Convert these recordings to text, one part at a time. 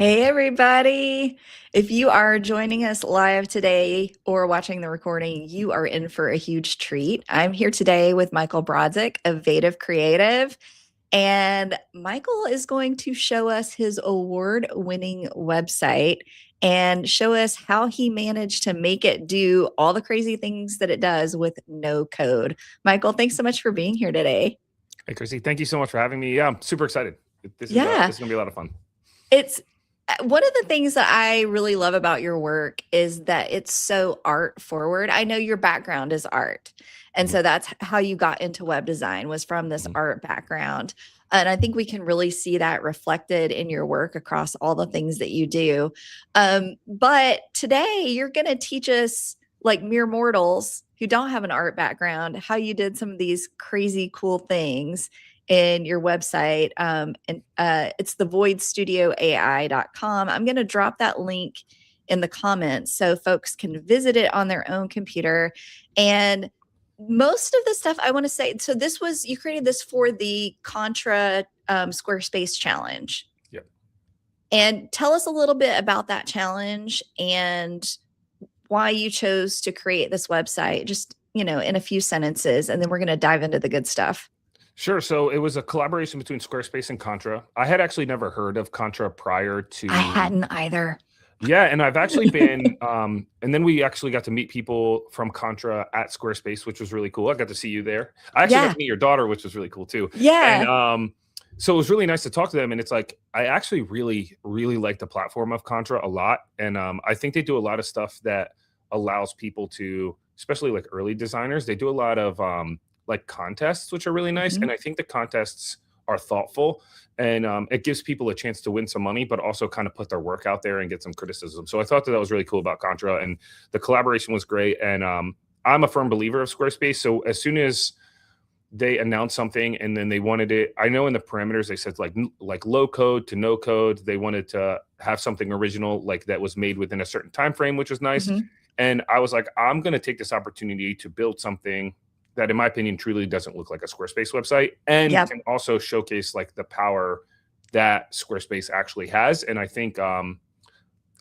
Hey, everybody. If you are joining us live today or watching the recording, you are in for a huge treat. I'm here today with Michael Brodzik of Vative Creative, and Michael is going to show us his award-winning website and show us how he managed to make it do all the crazy things that it does with no code. Michael, thanks so much for being here today. Hey, Chrissy, thank you so much for having me. Yeah, I'm super excited. This is Yeah, gonna be a lot of fun. it's one of the things that I really love about your work is that it's so art forward. I know your background is art. And Mhm, so that's how you got into web design was from this mhm. art background. And I think we can really see that reflected in your work across all the things that you do. But today you're going to teach us, like mere mortals who don't have an art background, how you did some of these crazy cool things in your website. And it's the voidstudioai.com. I'm going to drop that link in the comments so folks can visit it on their own computer. And most of the stuff I want to say, so you created this for the Contra Squarespace challenge. Yep. And tell us a little bit about that challenge and why you chose to create this website, just, in a few sentences. And then we're going to dive into the good stuff. Sure. So it was a collaboration between Squarespace and Contra. I had actually never heard of Contra prior to. I hadn't either. Yeah, and I've actually been, and then we actually got to meet people from Contra at Squarespace, which was really cool. I got to see you there. I actually got to meet your daughter, which was really cool too. Yeah. And so it was really nice to talk to them. And it's like, I actually really, really like the platform of Contra a lot. And I think they do a lot of stuff that allows people to, especially like early designers, they do a lot of like contests, which are really nice. Mhm. And I think the contests are thoughtful, and it gives people a chance to win some money, but also kind of put their work out there and get some criticism. So I thought that was really cool about Contra, and the collaboration was great. And I'm a firm believer of Squarespace. So as soon as they announced something and then they wanted it, I know in the parameters they said like low code to no code. They wanted to have something original, like that was made within a certain time frame, which was nice. Mhm. And I was like, I'm going to take this opportunity to build something that, in my opinion, truly doesn't look like a Squarespace website, and Yep. can also showcase like the power that Squarespace actually has. And I think I'd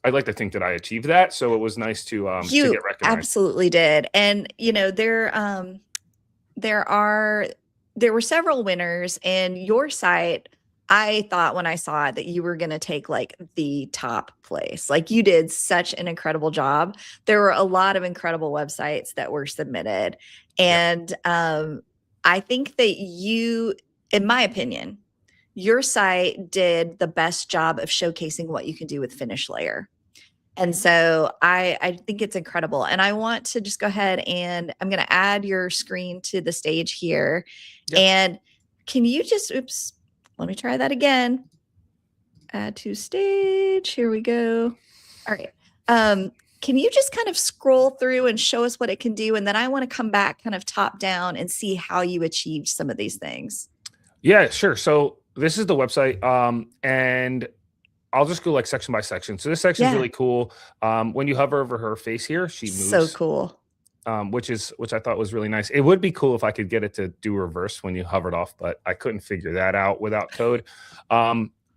like to think that I achieved that. So it was nice to You get recognized. absolutely did. And there were several winners, and your site, I thought when I saw it that you were going to take like the top place. Like you did such an incredible job. There were a lot of incredible websites that were submitted. Yeah. And I think that in my opinion, your site did the best job of showcasing what you can do with Finish Layer. And so I think it's incredible. And I want to just go ahead and I'm going to add your screen to the stage here. Yeah. And can you just, oops, let me try that again. Add to stage. Here we go. All right. Can you just kind of scroll through and show us what it can do? And then I want to come back kind of top down and see how you achieved some of these things. Yeah, sure. So this is the website. And I'll just go like section by section. So this section is really cool. When you hover over her face here, she moves. So cool. Which I thought was really nice. It would be cool if I could get it to do reverse when you hovered off, but I couldn't figure that out without code.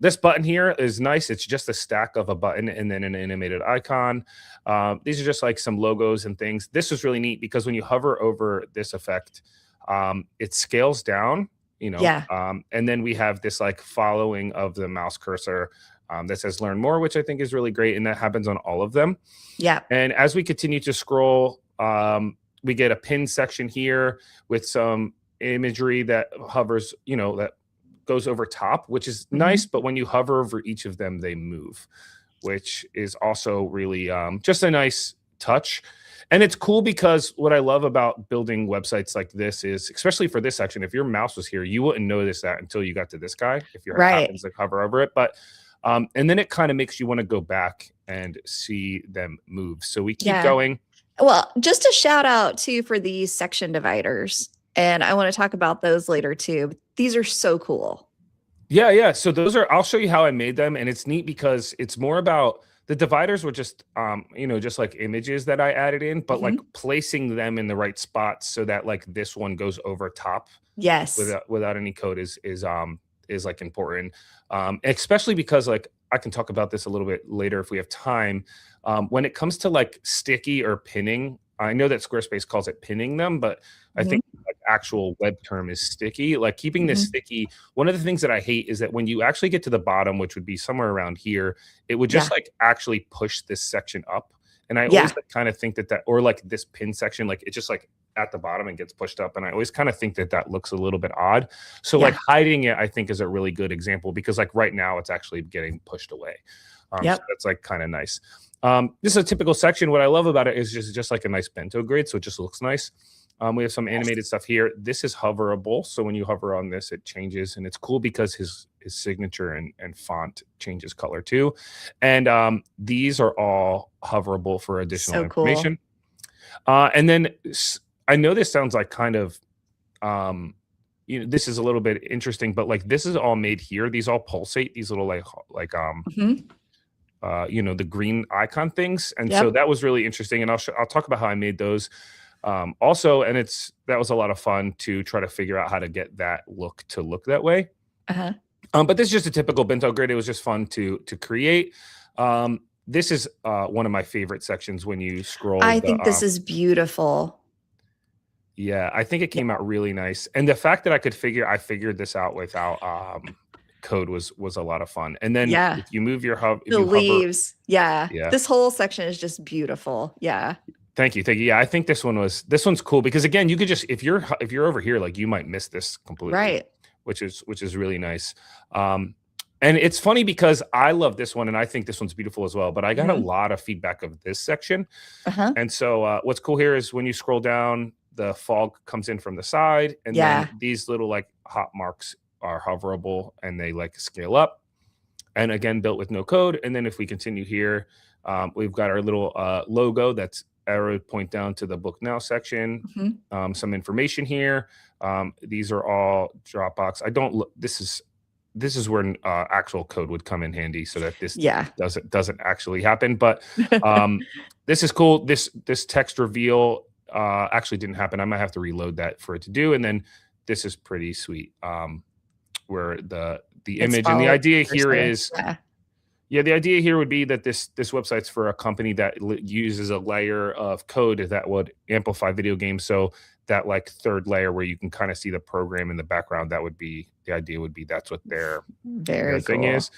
This button here is nice. It's just a stack of a button and then an animated icon. These are just like some logos and things. This is really neat because when you hover over this effect, it scales down, and then we have this like following of the mouse cursor that says learn more, which I think is really great. And that happens on all of them. Yeah. And as we continue to scroll, we get a pin section here with some imagery that hovers, that goes over top, which is nice. But when you hover over each of them, they move, which is also really just a nice touch. And it's cool because what I love about building websites like this is, especially for this section, if your mouse was here, you wouldn't notice that until you got to this guy, if you happens to hover over it. But and then it kind of makes you want to go back and see them move. So we keep going. Well, just a shout out too for these section dividers. And I want to talk about those later too. These are so cool. Yeah. So I'll show you how I made them. And it's neat because it's more about the dividers were just, just like images that I added in, but like placing them in the right spots so that like this one goes over top. Yes. Without any code is like important. Especially because like I can talk about this a little bit later if we have time. When it comes to like sticky or pinning, I know that Squarespace calls it pinning them, but I think like actual web term is sticky. Like keeping this sticky. One of the things that I hate is that when you actually get to the bottom, which would be somewhere around here, it would just like actually push this section up. And I always like, kind of think that or like this pin section, like it's just like at the bottom and gets pushed up. And I always kind of think that that looks a little bit odd. So like hiding it, I think is a really good example because like right now it's actually getting pushed away. So that's like kind of nice. This is a typical section. What I love about it is just like a nice bento grid. So it just looks nice. We have some animated stuff here. This is hoverable. So when you hover on this, it changes. And it's cool because his signature and font changes color too. And these are all hoverable for additional information. And then I know this sounds like kind of, this is a little bit interesting, but like this is all made here. These all pulsate, these little the green icon things. And so that was really interesting. And I'll talk about how I made those also. And that was a lot of fun to try to figure out how to get that look to look that way. But this is just a typical bento grid. It was just fun to create. This is one of my favorite sections when you scroll. I think this is beautiful. Yeah, I think it came out really nice. And the fact that I figured this out without code was a lot of fun. And then if you move your leaves, this whole section is just beautiful. Thank you. Yeah, I think this one's cool because again, you could just if you're over here, like you might miss this completely, right? Which is really nice. And it's funny because I love this one and I think this one's beautiful as well. But I got a lot of feedback of this section, and so what's cool here is when you scroll down, the fog comes in from the side, and then these little like hot marks are hoverable and they like scale up. And again, built with no code. And then if we continue here, we've got our little logo that's arrow point down to the book now section. Some information here. These are all Dropbox. I don't look. This is where actual code would come in handy, so that this doesn't actually happen. But this is cool. This text reveal actually didn't happen. I might have to reload that for it to do. And then this is pretty sweet. Where the image and the idea here is the idea here would be that this website's for a company that uses a layer of code that would amplify video games. So that like third layer where you can kind of see the program in the background, that would be the idea. Would be that's what their thing is.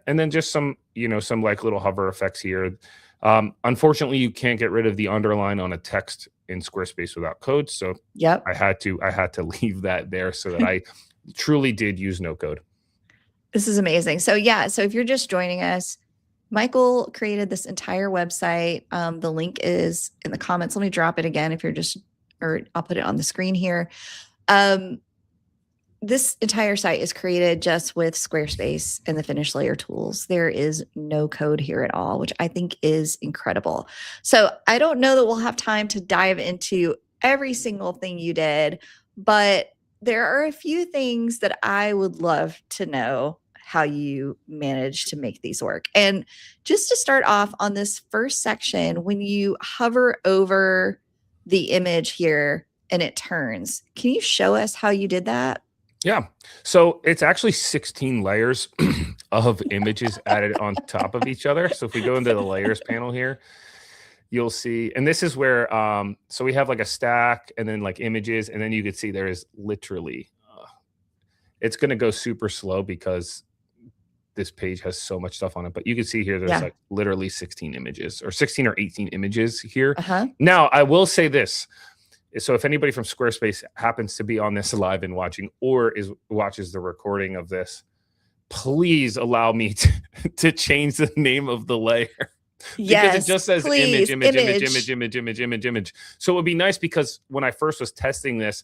And then just some like little hover effects here. Unfortunately, you can't get rid of the underline on a text in Squarespace without code. So I had to leave that there so that I truly did use no code. This is amazing. So so if you're just joining us, Michael created this entire website. The link is in the comments. Let me drop it again or I'll put it on the screen here. This entire site is created just with Squarespace and the Finish Layer tools. There is no code here at all, which I think is incredible. So I don't know that we'll have time to dive into every single thing you did, but there are a few things that I would love to know how you managed to make these work. And just to start off on this first section, when you hover over the image here and it turns, can you show us how you did that? Yeah. So it's actually 16 layers of images added on top of each other. So if we go into the layers panel here, you'll see, and this is where, so we have like a stack and then like images, and then you can see there is literally, it's going to go super slow because this page has so much stuff on it, but you can see here, there's like literally 16 images or 16 or 18 images here. Now I will say this. So if anybody from Squarespace happens to be on this live and watching, or watches the recording of this, please allow me to change the name of the layer. Because it just says image. So it would be nice because when I first was testing this,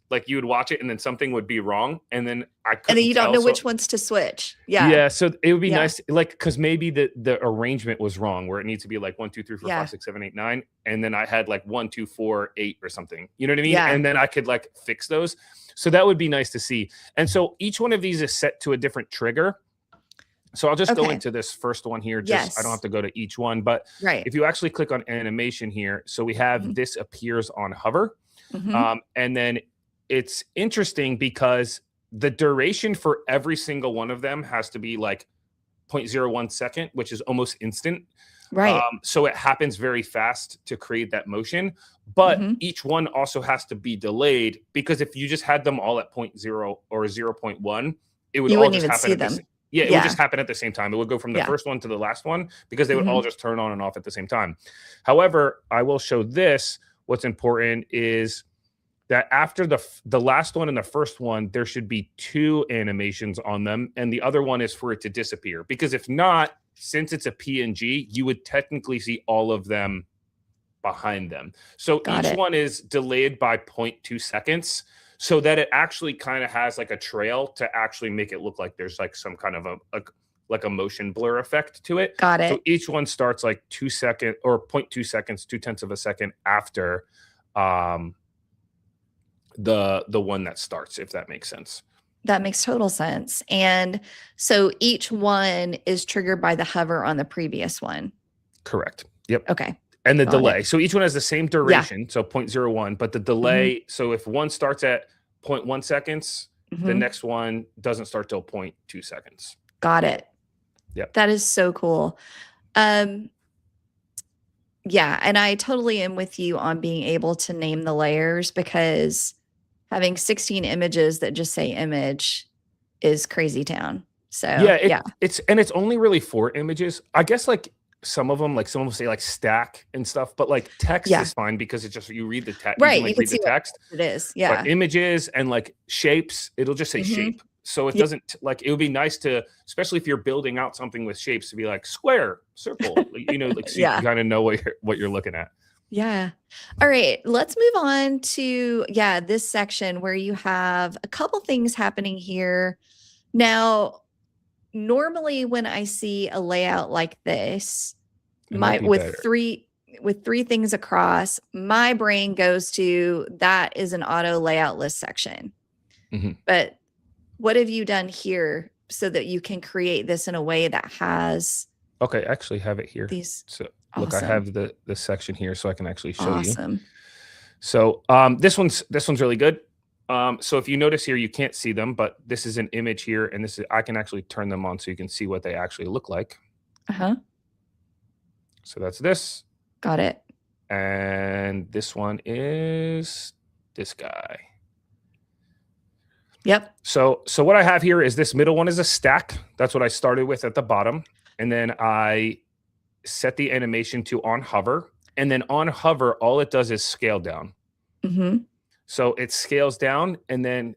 like you would watch it and then something would be wrong, and then and then you don't know which ones to switch. So it would be nice, like, because maybe the arrangement was wrong, where it needs to be like 1 2 3 4 5 6 7 8 9, and then I had like 1 2 4 8 or something. You know what I mean? And then I could like fix those. So that would be nice to see. And so each one of these is set to a different trigger. So I'll just go into this first one here. I don't have to go to each one, but if you actually click on animation here, so we have this appears on hover, and then it's interesting because the duration for every single one of them has to be like 0.01 second, which is almost instant. Right. So it happens very fast to create that motion, but each one also has to be delayed, because if you just had them all at 0.0 or 0.1, it would You all wouldn't just even happen see at the them. yeah, it would just happen at the same time. It would go from the Yeah. first one to the last one, because they would all just turn on and off at the same time. However, I will show this. What's important is that after the last one and the first one, there should be 2 animations on them, and the other one is for it to disappear. Because if not, since it's a PNG, you would technically see all of them behind them. So each one is delayed by 0.2 seconds, so that it actually kind of has like a trail to actually make it look like there's like some kind of a motion blur effect to it. Got it. So each one starts like 2 seconds or 0.2 seconds, 0.2 of a second after the one that starts, if that makes sense. That makes total sense. And so each one is triggered by the hover on the previous one. Correct. Yep. Okay. And the delay. So each one has the same duration, Yeah. so 0.01, but the delay, so if one starts at 0.1 seconds, the next one doesn't start till 0.2 seconds. Got it. Yep. That is so cool. Yeah, and I totally am with you on being able to name the layers, because having 16 images that just say image is crazy town. So yeah, it's only really 4 images. I guess like some of them say like stack and stuff, but like text is fine, because it's just, you read the text, right? you You can can read the text. It is, yeah. But images and like shapes, it'll just say shape. So it doesn't, like, it would be nice to, especially if you're building out something with shapes, to be like square, circle, you know, like, so you can kind of know what you're looking at. Yeah. All right. Let's move on to, this section where you have a couple things happening here. Now, normally when I see a layout like this, with three things across, my brain goes to, that is an auto layout list section. But what have you done here so that you can create this in a way that has I actually have it here. So look, I have the section here, so I can actually show you. So this one's really good. So if you notice here, you can't see them, but this is an image here, and I can actually turn them on so you can see what they actually look like. So that's this. Got it. And this one is this guy. Yep. So what I have here is this middle one is a stack. That's what I started with at the bottom. And then I set the animation to on hover. And then on hover, all it does is scale down. So it scales down, and then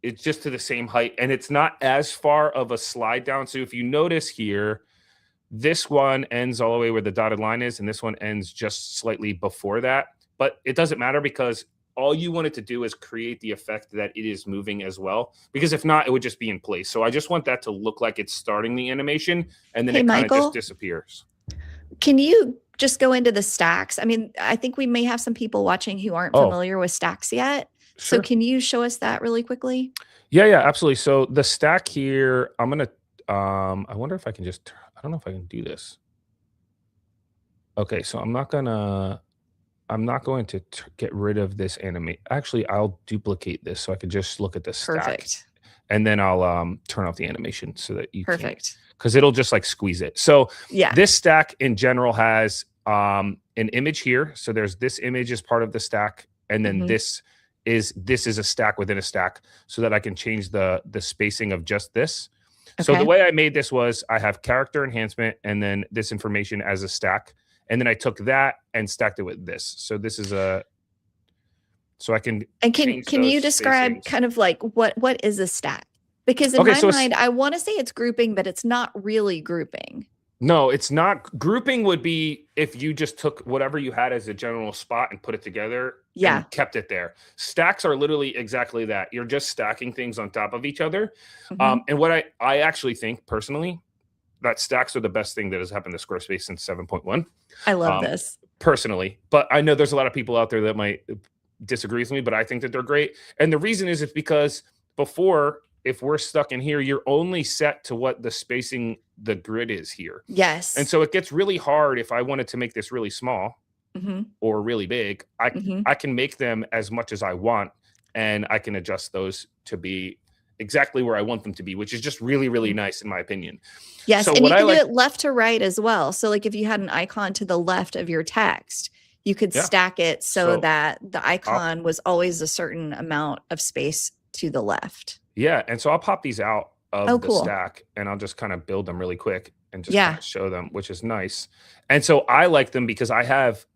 it's just to the same height. And it's not as far of a slide down. So if you notice here, this one ends all the way where the dotted line is, and this one ends just slightly before that. But it doesn't matter, because all you want it to do is create the effect that it is moving as well. Because if not, it would just be in place. So I just want that to look like it's starting the animation, and then it kind of just disappears. Can you just go into the stacks? I mean, I think we may have some people watching who aren't familiar with stacks yet. Sure. So can you show us that really quickly? Yeah, absolutely. So the stack here, I'm going to, I wonder if I can just, I don't know if I can do this. Okay, so I'm not going to get rid of this animate. Actually, I'll duplicate this so I can just look at the stack. Perfect. And then I'll turn off the animation so that you Perfect. Because it'll just like squeeze it. So this stack in general has an image here. So there's this image as part of the stack, and then this is a stack within a stack, so that I can change the spacing of just this. So the way I made this was, I have character enhancement and then this information as a stack, and then I took that and stacked it with this. So this is so I can. And can you describe kind of like what is a stack? Because in my mind, I want to say it's grouping, but it's not really grouping. No, it's not. Grouping would be if you just took whatever you had as a general spot and put it together and kept it there. Stacks are literally exactly that. You're just stacking things on top of each other. And what I actually think personally, that stacks are the best thing that has happened to Squarespace since 7.1. I love this. Personally. But I know there's a lot of people out there that might disagree with me, but I think that they're great. And the reason is because before, if we're stuck in here, you're only set to what the spacing, the grid is here. Yes. And so it gets really hard if I wanted to make this really small or really big. I can make them as much as I want, and I can adjust those to be exactly where I want them to be, which is just really, really nice in my opinion. Yes. So And what you I can do like, it left to right as well. So like if you had an icon to the left of your text, you could yeah. stack it so that the I'll, icon was always a certain amount of space to the left. yeah. And so I'll pop these out of Oh, the cool. stack and I'll just kind of build them really quick and just Yeah. kind of show them, which is nice. And so I like them because I have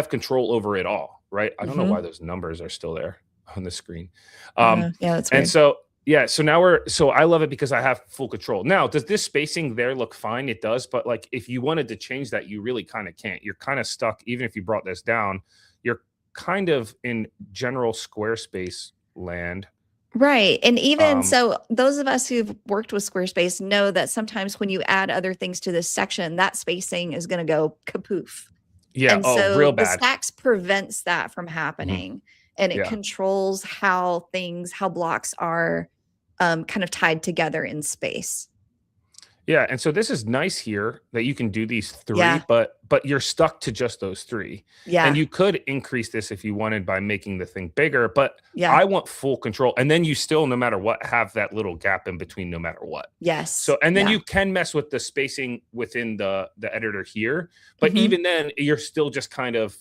control over it all, right? I don't know why those numbers are still there on the screen. Yeah, that's weird. And so, yeah, so now so I love it because I have full control. Now, does this spacing there look fine? It does, but like if you wanted to change that, you really kind of can't. You're kind of stuck. Even if you brought this down, you're kind of in general Squarespace land. Right. And even so, those of us who've worked with Squarespace know that sometimes when you add other things to this section, that spacing is going to go kapoof. Yeah. And so real the bad. stacks prevents that from happening. And it controls how blocks are kind of tied together in space. Yeah, and so this is nice here that you can do these 3, Yeah. but you're stuck to just those 3. Yeah. And you could increase this if you wanted by making the thing bigger, but Yeah. I want full control. And then you still, no matter what, have that little gap in between no matter what. Yes. So, and then you can mess with the spacing within the editor here, but even then you're still just kind of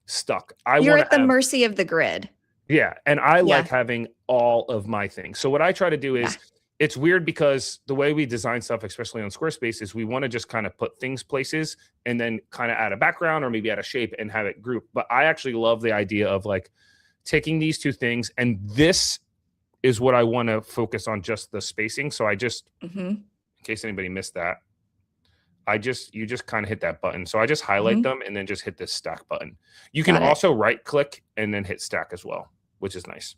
stuck. You're at the mercy of the grid. Yeah, and I like having all of my things. So what I try to do is, it's weird because the way we design stuff, especially on Squarespace, is we want to just kind of put things places and then kind of add a background or maybe add a shape and have it group. But I actually love the idea of like taking these 2 things, and this is what I want to focus on, just the spacing. So I just, in case anybody missed that, you just kind of hit that button. So I just highlight them and then just hit this stack button. You can also right click and then hit stack as well, which is nice.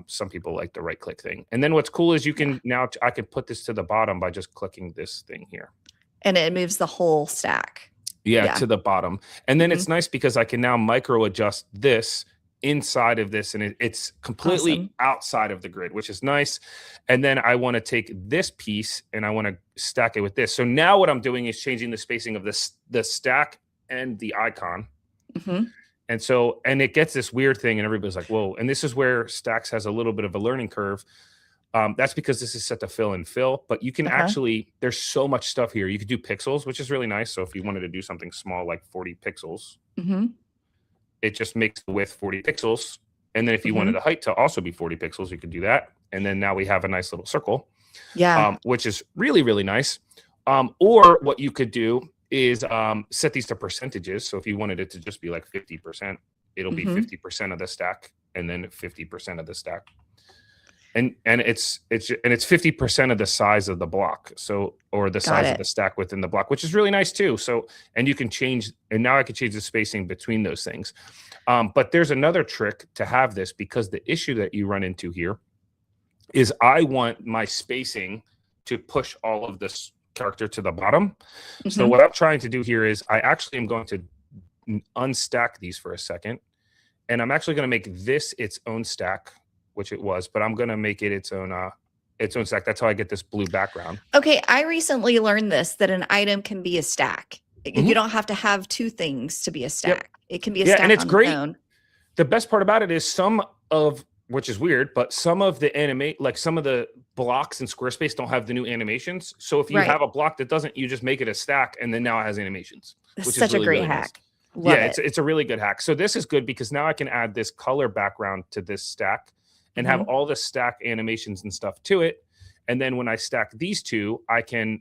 Some people like the right click thing. And then what's cool is you can now, I can put this to the bottom by just clicking this thing here. And it moves the whole stack. Yeah. To the bottom. And then it's nice because I can now micro adjust this inside of this, and it's completely outside of the grid, which is nice. And then I want to take this piece and I want to stack it with this. So now what I'm doing is changing the spacing of the stack and the icon. And so, and it gets this weird thing and everybody's like, whoa. And this is where Stacks has a little bit of a learning curve. That's because this is set to fill and fill, but you can actually, there's so much stuff here. You could do pixels, which is really nice. So if you wanted to do something small, like 40 pixels, it just makes the width 40 pixels. And then if you wanted the height to also be 40 pixels, you could do that. And then now we have a nice little circle, which is really, really nice. Or what you could do is set these to percentages. So if you wanted it to just be like 50%, it'll be 50% of the stack and then 50% of the stack. And it's 50% of the size of the block. So, or the size of the stack within the block, which is really nice too. So, and you can change, and now I can change the spacing between those things. But there's another trick to have this, because the issue that you run into here is I want my spacing to push all of this character to the bottom. So what I'm trying to do here is I actually am going to unstack these for a second, and I'm actually going to make this its own stack, which it was, but I'm going to make it its own stack. That's how I get this blue background. Okay, I recently learned this, that an item can be a stack. You don't have to have 2 things to be a stack. It can be a stack. And it's on great. Its own. The best part about it is which is weird, but some of the blocks in Squarespace don't have the new animations. So if you have a block that doesn't, you just make it a stack and then now it has animations. That's which such is really, a great really hack. Nice. It's a really good hack. So this is good because now I can add this color background to this stack and have all the stack animations and stuff to it. And then when I stack these 2, I can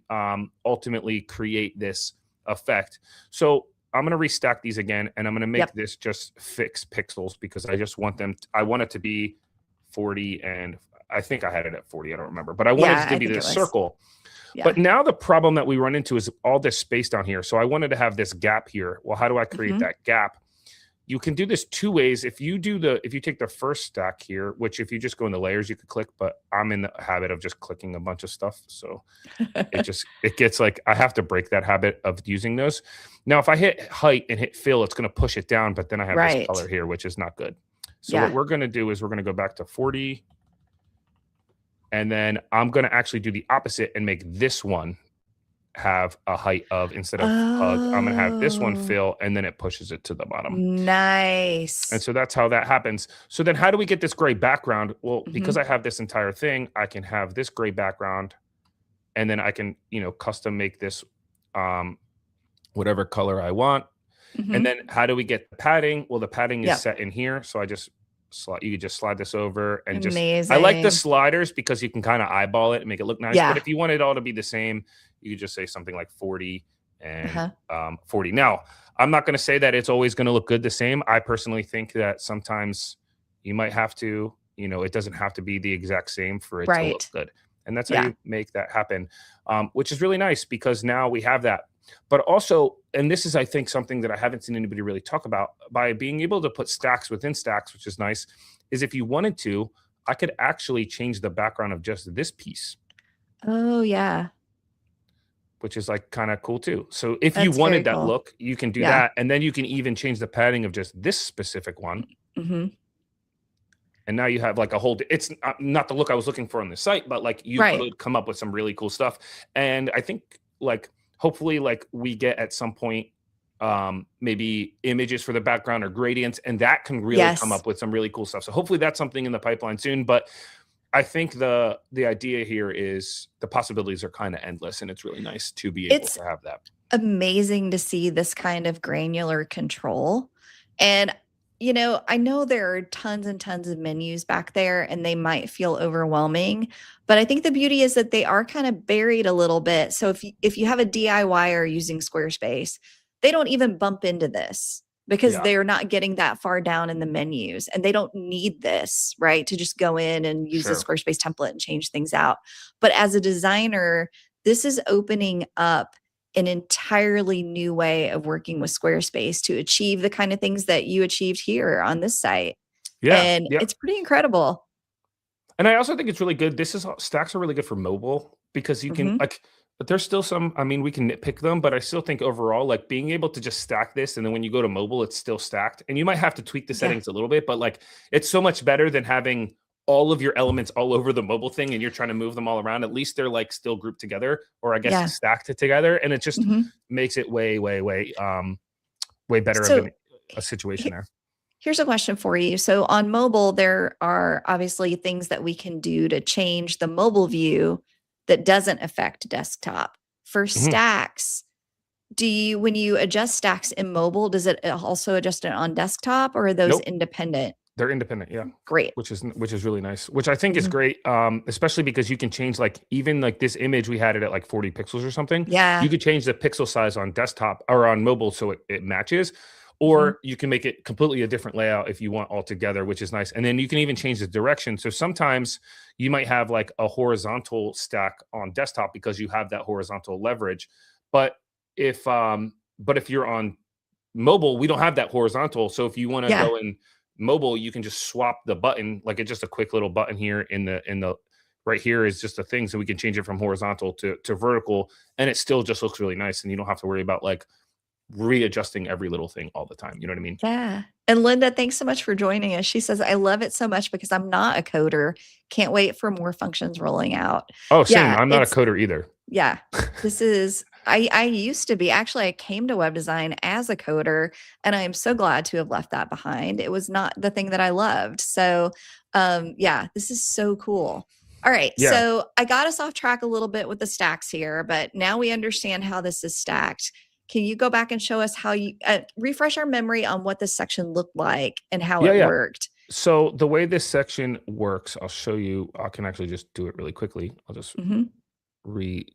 ultimately create this effect. So I'm going to restack these again, and I'm going to make this just fixed pixels because I just want I want it to be 40, and I think I had it at 40. I don't remember, but I wanted it to be this circle. But now the problem that we run into is all this space down here. So I wanted to have this gap here. Well, how do I create that gap? You can do this 2 ways. If you take the first stack here, which if you just go in the layers, you could click, but I'm in the habit of just clicking a bunch of stuff. So it gets like, I have to break that habit of using those. Now, if I hit height and hit fill, it's going to push it down, but then I have this color here, which is not good. So what we're going to do is we're going to go back to 40. And then I'm going to actually do the opposite and make this one have a height of, instead of hug, I'm going to have this one Oh, fill, and then it pushes it to the bottom. And nice. so that's how that happens. So then how do we get this gray background? Well, because Mhm. I have this entire thing, I can have this gray background, and then I can, custom make this whatever color I want. And Mhm. then how do we get the padding? Well, the padding is Yep. set in here. So you could just slide this over, and I like the Amazing. sliders because you can kind of eyeball it and make it look nice. But Yeah. if you want it all to be the same, you could just say something like 40 and Uh-huh. 40. Now, I'm not going to say that it's always going to look good the same. I personally think that sometimes you might have to, it doesn't have to be the exact same for it to look Right. good. And that's how Yeah. you make that happen, which is really nice because now we have that. But also, and this is, I think, something that I haven't seen anybody really talk about, by being able to put stacks within stacks, which is nice, is if you wanted to, I could actually change the background of just this piece, Oh, yeah. which is like kind of cool too. So if you That's very wanted that cool. look, you can do Yeah. that. And then you can even change the padding of just this specific one. Mhm. And now you have like a whole, it's not the look I was looking for on the site, but like you Right. could come up with some really cool stuff. And I think like, hopefully like we get at some point maybe images for the background or gradients, and that can really come Yes. up with some really cool stuff. So hopefully that's something in the pipeline soon. But I think the idea here is the possibilities are kind of endless, and it's really nice to be able It's to have that. amazing to see this kind of granular control. And, I know there are tons and tons of menus back there and they might feel overwhelming, but I think the beauty is that they are kind of buried a little bit. So if you have a DIYer using Squarespace, they don't even bump into this because Yeah, they're not getting that far down in the menus and they don't need this, right? To just go in and use the sure. Squarespace template and change things out. But as a designer, this is opening up an entirely new way of working with Squarespace to achieve the kind of things that you achieved here on this site. Yeah, And yeah. it's pretty incredible. And I also think it's really good. Stacks are really good for mobile because you can Mhm. like, but there's still some, I mean, we can nitpick them, but I still think overall, like being able to just stack this, and then when you go to mobile, it's still stacked. And you might have to tweak the Yeah. settings a little bit, but like it's so much better than having all of your elements all over the mobile thing and you're trying to move them all around. At least they're like still grouped together, or I guess Yeah. stacked together. And it just Mhm. makes it way, way, way better of So a situation he there. here's a question for you. So on mobile, there are obviously things that we can do to change the mobile view that doesn't affect desktop. For Mhm. stacks, when you adjust stacks in mobile, does it also adjust it on desktop or are those Nope. independent? They're independent, yeah, Great. which is really nice, which I think is Mhm. great, especially because you can change, like, even, like, this image, we had it at, like, 40 pixels or something. You Yeah. could change the pixel size on desktop or on mobile so it matches, Mhm. or you can make it completely a different layout if you want altogether, which is nice, and then you can even change the direction. So sometimes you might have, like, a horizontal stack on desktop because you have that horizontal leverage, but if you're on mobile, we don't have that horizontal. So if you want to Yeah. go in mobile, you can just swap the button. Like it's just a quick little button here in the right here is just a thing. So we can change it from horizontal to vertical, and it still just looks really nice. And you don't have to worry about like readjusting every little thing all the time. You know what I mean? Yeah. And Linda, thanks so much for joining us. She says, I love it so much because I'm not a coder. Can't wait for more functions rolling out. Oh, same. Yeah, I'm not a coder either. yeah, this is, I used to be, actually, I came to web design as a coder, and I am so glad to have left that behind. It was not the thing that I loved. So, yeah, this is so cool. All right. Yeah. So I got us off track a little bit with the stacks here, but now we understand how this is stacked. Can you go back and show us how you refresh our memory on what this section looked like and how Yeah. it Yeah. worked? So the way this section works, I'll show you. I can actually just do it really quickly. I'll just Hmm. re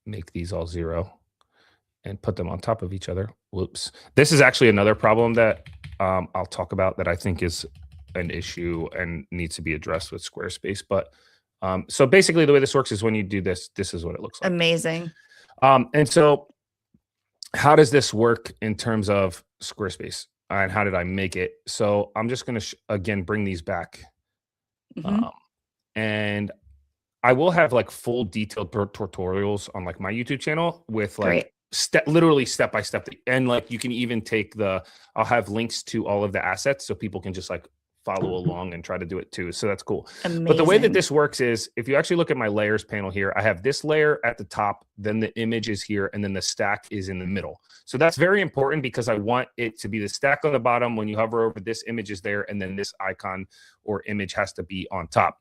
make these all 0 and put them on top of each other. Whoops. This is actually another problem that I'll talk about that I think is an issue and needs to be addressed with Squarespace. But so basically, the way this works is when you do this, this is what it looks like. Amazing. And so, how does this work in terms of Squarespace? And how did I make it? So I'm just going to again bring these back, Hmm. um, and I will have like full detailed tutorials on like my YouTube channel with like Great. literally step by step, and like you can even take I'll have links to all of the assets so people can just like follow along and try to do it too. So that's cool. Amazing. But the way that this works is if you actually look at my layers panel here, I have this layer at the top, then the image is here, and then the stack is in the middle. So that's very important because I want it to be the stack on the bottom. When you hover over, this image is there, and then this icon or image has to be on top.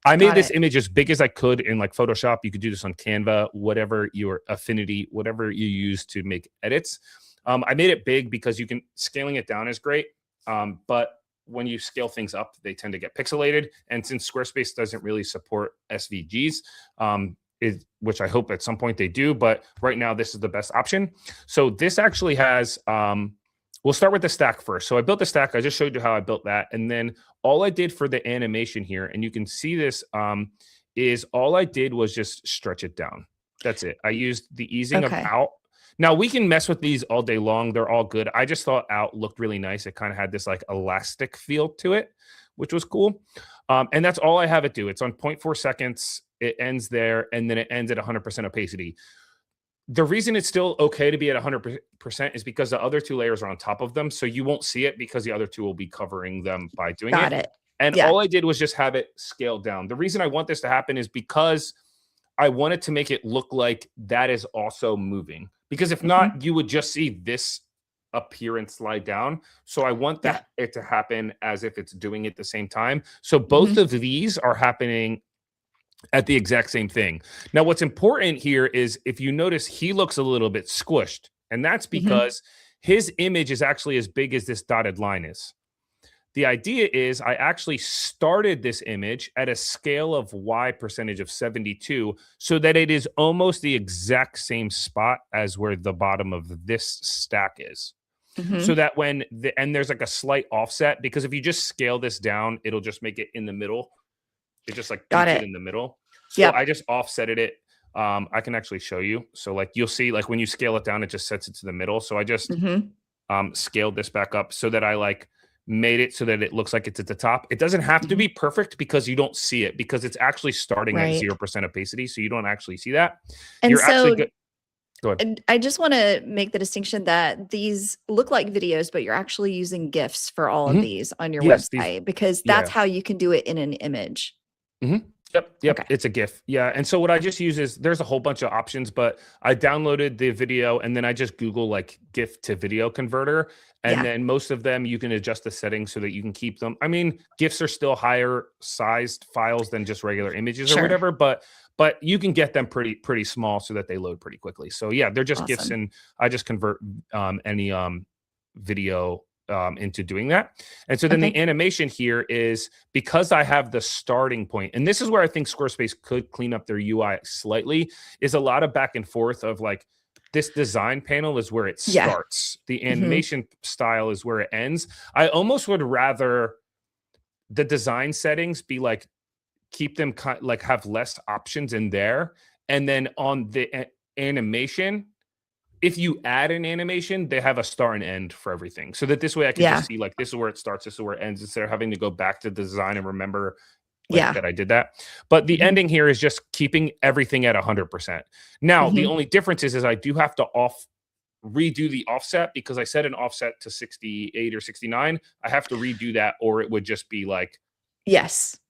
I made this image as big as I could in like Photoshop. You could do this on Canva, whatever your affinity, whatever you use to make edits. I made it big because you can scaling it down is great. But when you scale things up, they tend to get pixelated. And since Squarespace doesn't really support SVGs, which I hope at some point they do, but right now this is the best option. So this actually has, we'll start with the stack first. So I built the stack. I just showed you how I built that. And then all I did for the animation here, and you can see this, is all I did was just stretch it down. That's it. I used the easing of out. Now we can mess with these all day long. They're all good. I just thought out looked really nice. It kind of had this like elastic feel to it, which was cool. And that's all I have it do. It's on 0.4 seconds. It ends there, and then it ends at 100% opacity. The reason it's still okay to be at 100% is because the other two layers are on top of them. So you won't see it because the other two will be covering them by doing it. And all I did was just have it scaled down. The reason I want this to happen is because I wanted to make it look like that is also moving. Because if not, you would just see this appear and slide down. So I want that it to happen as if it's doing it at the same time. So both of these are happening at the exact same thing. Now, what's important here is if you notice, he looks a little bit squished. And that's because his image is actually as big as this dotted line is. The idea is I actually started this image at a scale of Y percentage of 72 so that it is almost the exact same spot as where the bottom of this stack is. So that when and there's like a slight offset, because if you just scale this down, it'll just make it in the middle. It just like puts it in the middle. So I just offsetted it. I can actually show you. So like you'll see like when you scale it down, it just sets it to the middle. So I just scaled this back up so that I like made it so that it looks like it's at the top. It doesn't have to be perfect because you don't see it, because it's actually starting at 0% opacity. So you don't actually see that. And you're so, actually good. Go ahead. And I just want to make the distinction that these look like videos, but you're actually using GIFs for all of these on your website, because that's how you can do it in an image. Yep. Okay. It's a GIF. Yeah. And so what I just use is there's a whole bunch of options, but I downloaded the video and then I just Google like GIF to video converter. And then most of them you can adjust the settings so that you can keep them. I mean, GIFs are still higher sized files than just regular images or whatever, but you can get them pretty small so that they load pretty quickly. So yeah, they're just GIFs, and I just convert any video into doing that. And so then the animation here is because I have the starting point, and this is where I think Squarespace could clean up their UI slightly, is a lot of back and forth of like, this design panel is where it starts. The animation style is where it ends. I almost would rather the design settings be like, keep them like have less options in there. And then on the animation, if you add an animation, they have a start and end for everything. So that this way I can just see like, this is where it starts, this is where it ends, instead of having to go back to the design and remember that I did that. But the ending here is just keeping everything at 100%. Now, the only difference is I do have to redo the offset, because I set an offset to 68 or 69. I have to redo that, or it would just be like,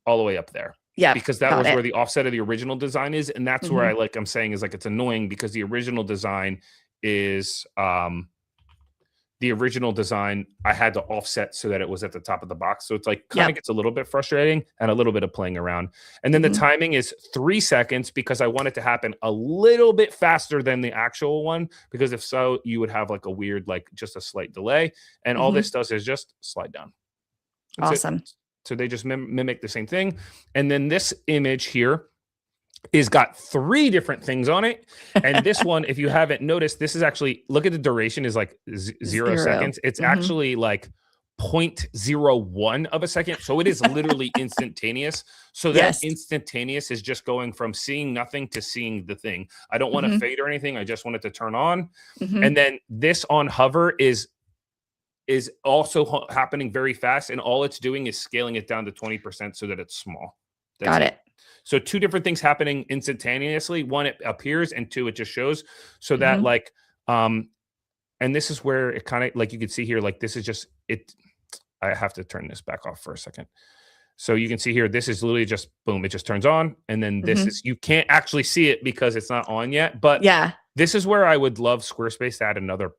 all the way up there. Because that was where the offset of the original design is. And that's where I'm saying is like, it's annoying because the original design is, I had to offset so that it was at the top of the box. So it's like kind of gets a little bit frustrating and a little bit of playing around. And then the timing is 3 seconds because I want it to happen a little bit faster than the actual one, because if so, you would have like a weird, like just a slight delay. And all this does is just slide down. That's it. So they just mimic the same thing. And then this image here is got 3 different things on it. And this one, if you haven't noticed, this is actually, look at the duration is like 0 seconds. It's actually like 0.01 of a second. So it is literally instantaneous. So that instantaneous is just going from seeing nothing to seeing the thing. I don't want to fade or anything. I just want it to turn on. And then this on hover is also happening very fast. And all it's doing is scaling it down to 20% so that it's small. Got it. So 2 different things happening instantaneously. 1, it appears, and 2, it just shows. So that like, and this is where it kind of like, you can see here, like this is just it. I have to turn this back off for a second. So you can see here, this is literally just boom, it just turns on. And then this is, you can't actually see it because it's not on yet. But this is where I would love Squarespace to add another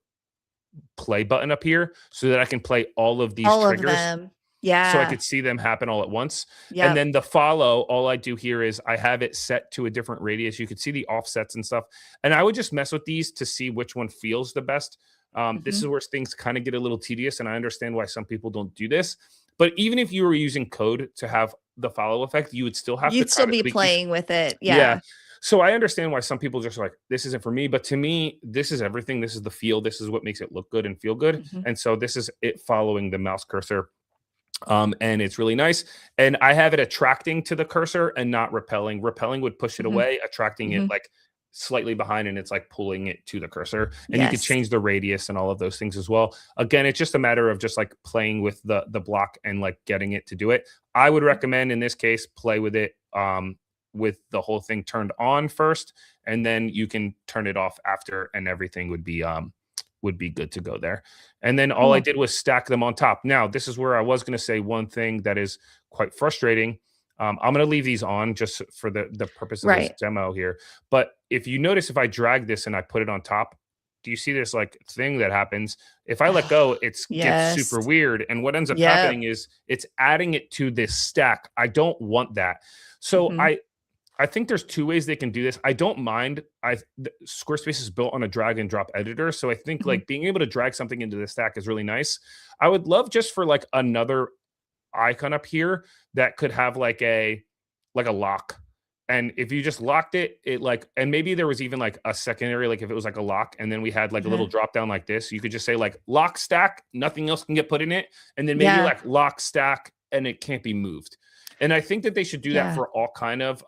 play button up here so that I can play all of these triggers. Of them. Yeah. So I could see them happen all at once. And then the follow, all I do here is I have it set to a different radius. You can see the offsets and stuff. And I would just mess with these to see which one feels the best. This is where things kind of get a little tedious, and I understand why some people don't do this. But even if you were using code to have the follow effect, you would still have to still be playing with it. Yeah. So I understand why some people just are like, this isn't for me. But to me, this is everything. This is the feel. This is what makes it look good and feel good. And so this is it following the mouse cursor. And it's really nice. And I have it attracting to the cursor and not repelling. Repelling would push it away, attracting it like slightly behind, and it's like pulling it to the cursor. And you can change the radius and all of those things as well. Again, it's just a matter of just like playing with the block and like getting it to do it. I would recommend in this case, play with it with the whole thing turned on first, and then you can turn it off after, and everything would be good to go there. And then all I did was stack them on top. Now, this is where I was going to say one thing that is quite frustrating. I'm going to leave these on just for the purpose of this demo here. But if you notice, if I drag this and I put it on top, do you see this like thing that happens? If I let go, it gets super weird. And what ends up happening is it's adding it to this stack. I don't want that. So I think there's two ways they can do this. I don't mind. Squarespace is built on a drag and drop editor. So I think like being able to drag something into the stack is really nice. I would love just for like another icon up here that could have like a lock. And if you just locked it, and maybe there was even like a secondary, like if it was like a lock, and then we had like a little drop down like this, you could just say like lock stack, nothing else can get put in it. And then maybe like lock stack, and it can't be moved. And I think that they should do that for all kind of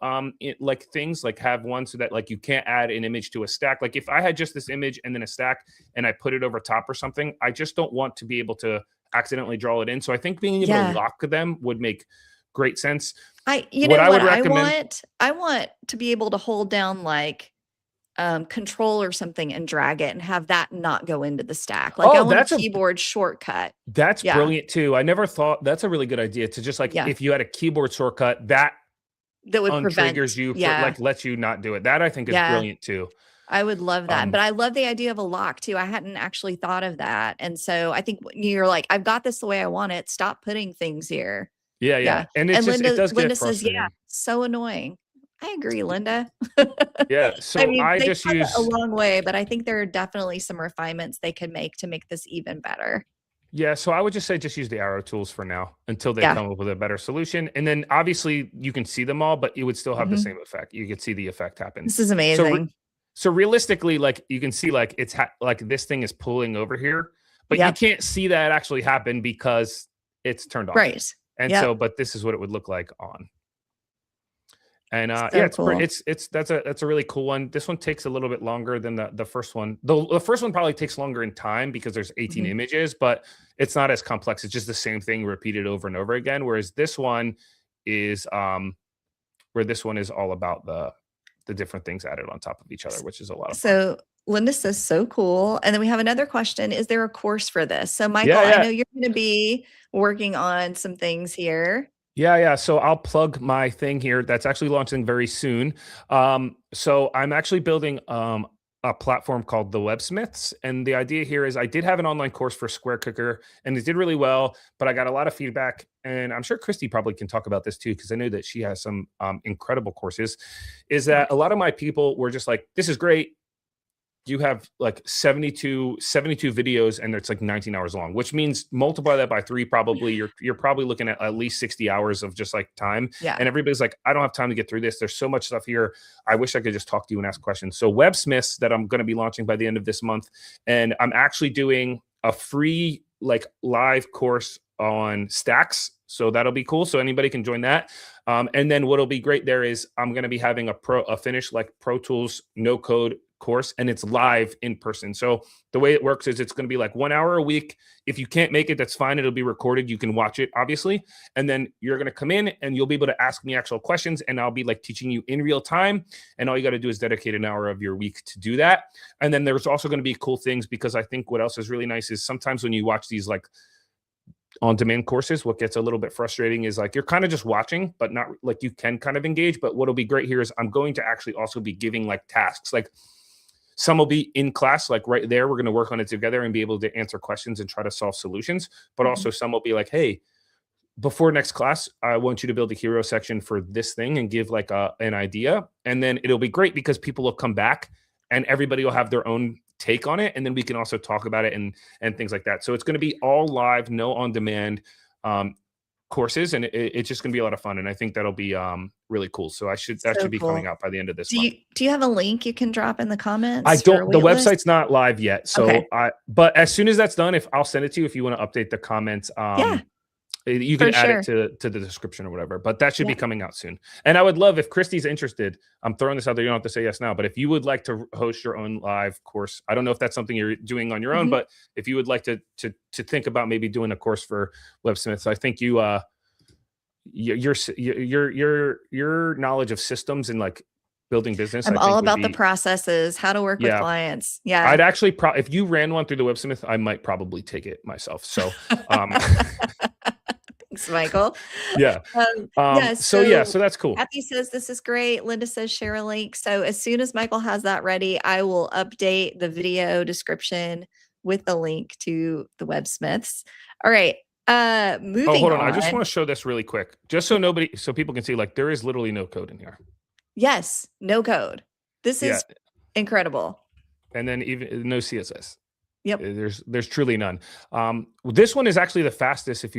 like things, like have one so that like you can't add an image to a stack. Like if I had just this image and then a stack and I put it over top or something, I just don't want to be able to accidentally draw it in. So I think being able to lock them would make great sense. I want to be able to hold down like control or something and drag it and have that not go into the stack. Like I want a keyboard shortcut. That's brilliant too. I never thought that's a really good idea to just like, if you had a keyboard shortcut that would triggers you, like lets you not do it. That I think is brilliant too. I would love that. But I love the idea of a lock too. I hadn't actually thought of that. And so I think you're like, I've got this the way I want it. Stop putting things here. Yeah. And it's just, it does Linda get says, so annoying. I agree, Linda. So I just use a long way, but I think there are definitely some refinements they could make to make this even better. Yeah, so I would just say just use the arrow tools for now until they come up with a better solution. And then obviously you can see them all, but it would still have the same effect. You could see the effect happen. This is amazing. So realistically, like you can see like it's like this thing is pulling over here, but you can't see that actually happen because it's turned off. Right. And so, but this is what it would look like on. And it's cool. That's a really cool one. This one takes a little bit longer than the first one. The first one probably takes longer in time because there's 18 images, but it's not as complex. It's just the same thing repeated over and over again. Whereas this one is all about the different things added on top of each other, which is a lot of fun. So Linda says, so cool. And then we have another question. Is there a course for this? So Michael, I know you're going to be working on some things here. Yeah. So I'll plug my thing here. That's actually launching very soon. So I'm actually building a platform called the WebSmiths. And the idea here is I did have an online course for Square Cooker and it did really well, but I got a lot of feedback. And I'm sure Christy probably can talk about this too, because I know that she has some incredible courses, is that a lot of my people were just like, this is great. You have like 72 videos and it's like 19 hours long, which means multiply that by 3. Probably you're probably looking at least 60 hours of just like time. Yeah. And everybody's like, I don't have time to get through this. There's so much stuff here. I wish I could just talk to you and ask questions. So WebSmiths that I'm going to be launching by the end of this month. And I'm actually doing a free like live course on stacks. So that'll be cool. So anybody can join that. And then what'll be great there is I'm going to be having a finished like Pro Tools, no code course, and it's live in person. So the way it works is it's going to be like 1 hour a week. If you can't make it, that's fine. It'll be recorded. You can watch it, obviously. And then you're going to come in and you'll be able to ask me actual questions and I'll be like teaching you in real time. And all you got to do is dedicate an hour of your week to do that. And then there's also going to be cool things because I think what else is really nice is sometimes when you watch these like on-demand courses, what gets a little bit frustrating is like you're kind of just watching, but not like you can kind of engage. But what'll be great here is I'm going to actually also be giving like tasks. Like some will be in class, like right there, we're going to work on it together and be able to answer questions and try to solve solutions. But also some will be like, hey, before next class, I want you to build a hero section for this thing and give like an idea. And then it'll be great because people will come back and everybody will have their own take on it. And then we can also talk about it and things like that. So it's going to be all live, no on-demand courses. And it's just going to be a lot of fun. And I think that'll be really cool. So that should be coming out by the end of this month. Do you have a link you can drop in the comments? I don't, the website's not live yet. So okay. But as soon as that's done, I'll send it to you if you want to update the comments. Yeah. You can add it to the description or whatever, but that should be coming out soon. And I would love if Christy's interested. I'm throwing this out there. You don't have to say yes now, but if you would like to host your own live course, I don't know if that's something you're doing on your own, but if you would like to think about maybe doing a course for WebSmiths, I think your knowledge of systems and like building business. I'm all about the processes, how to work with clients. Yeah. I'd actually if you ran one through the WebSmith, I might probably take it myself. So, thanks, Michael. Yeah. So that's cool. Kathy says this is great. Linda says share a link. So as soon as Michael has that ready, I will update the video description with the link to the WebSmiths. All right. Moving on. Hold on. I just want to show this really quick, just so people can see, like, there is literally no code in here. Yes, no code. This is incredible. And then even no CSS. Yep. There's truly none. This one is actually the fastest. If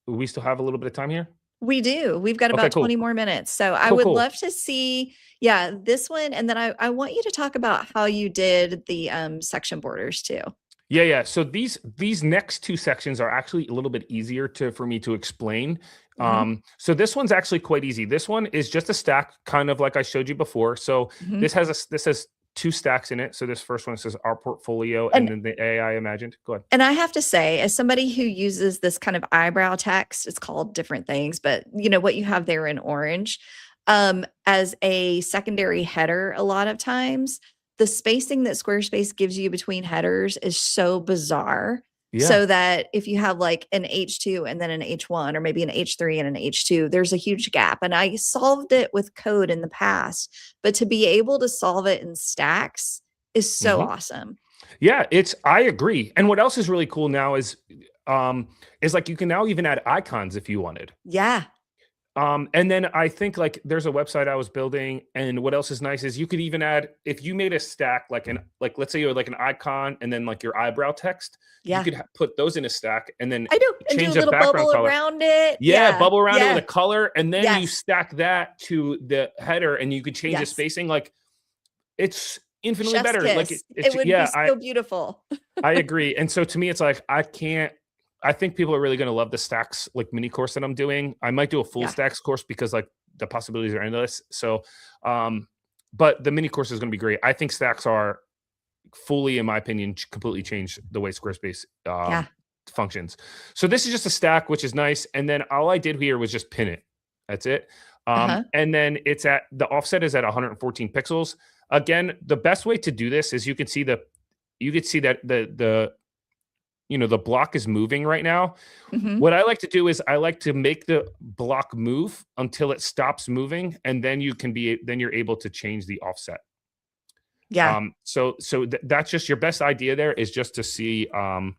we still have a little bit of time here. We do. We've got about 20 more minutes. So I would love to see, this one. And then I want you to talk about how you did the section borders too. Yeah. So these next two sections are actually a little bit easier for me to explain. So this one's actually quite easy. This one is just a stack, kind of like I showed you before. So this has two stacks in it. So this first one says our portfolio and then the AI imagined. Go ahead. And I have to say, as somebody who uses this kind of eyebrow text, it's called different things, but you know what you have there in orange, as a secondary header, a lot of times the spacing that Squarespace gives you between headers is so bizarre. So that if you have like an H2 and then an H1 or maybe an H3 and an H2, there's a huge gap. And I solved it with code in the past, but to be able to solve it in stacks is so awesome. Yeah, I agree. And what else is really cool now is like you can now even add icons if you wanted. Yeah. And then I think like there's a website I was building, and what else is nice is you could even add, if you made a stack, like let's say you had like an icon and then like your eyebrow text, you could put those in a stack and then change the background color around it. Bubble around it with a color, and then you stack that to the header and you could change the spacing. Like it's infinitely better. Like it would be so beautiful. I agree. And so to me, it's like, I think people are really going to love the stacks like mini course that I'm doing. I might do a full stacks course because like the possibilities are endless. So, but the mini course is going to be great. I think stacks are fully, in my opinion, completely changed the way Squarespace functions. So this is just a stack, which is nice. And then all I did here was just pin it. That's it. And then the offset is at 114 pixels. Again, the best way to do this is you can see that the block is moving right now. What I like to do is I like to make the block move until it stops moving, and then you're able to change the offset. Yeah. So that's just your best idea there is just to see to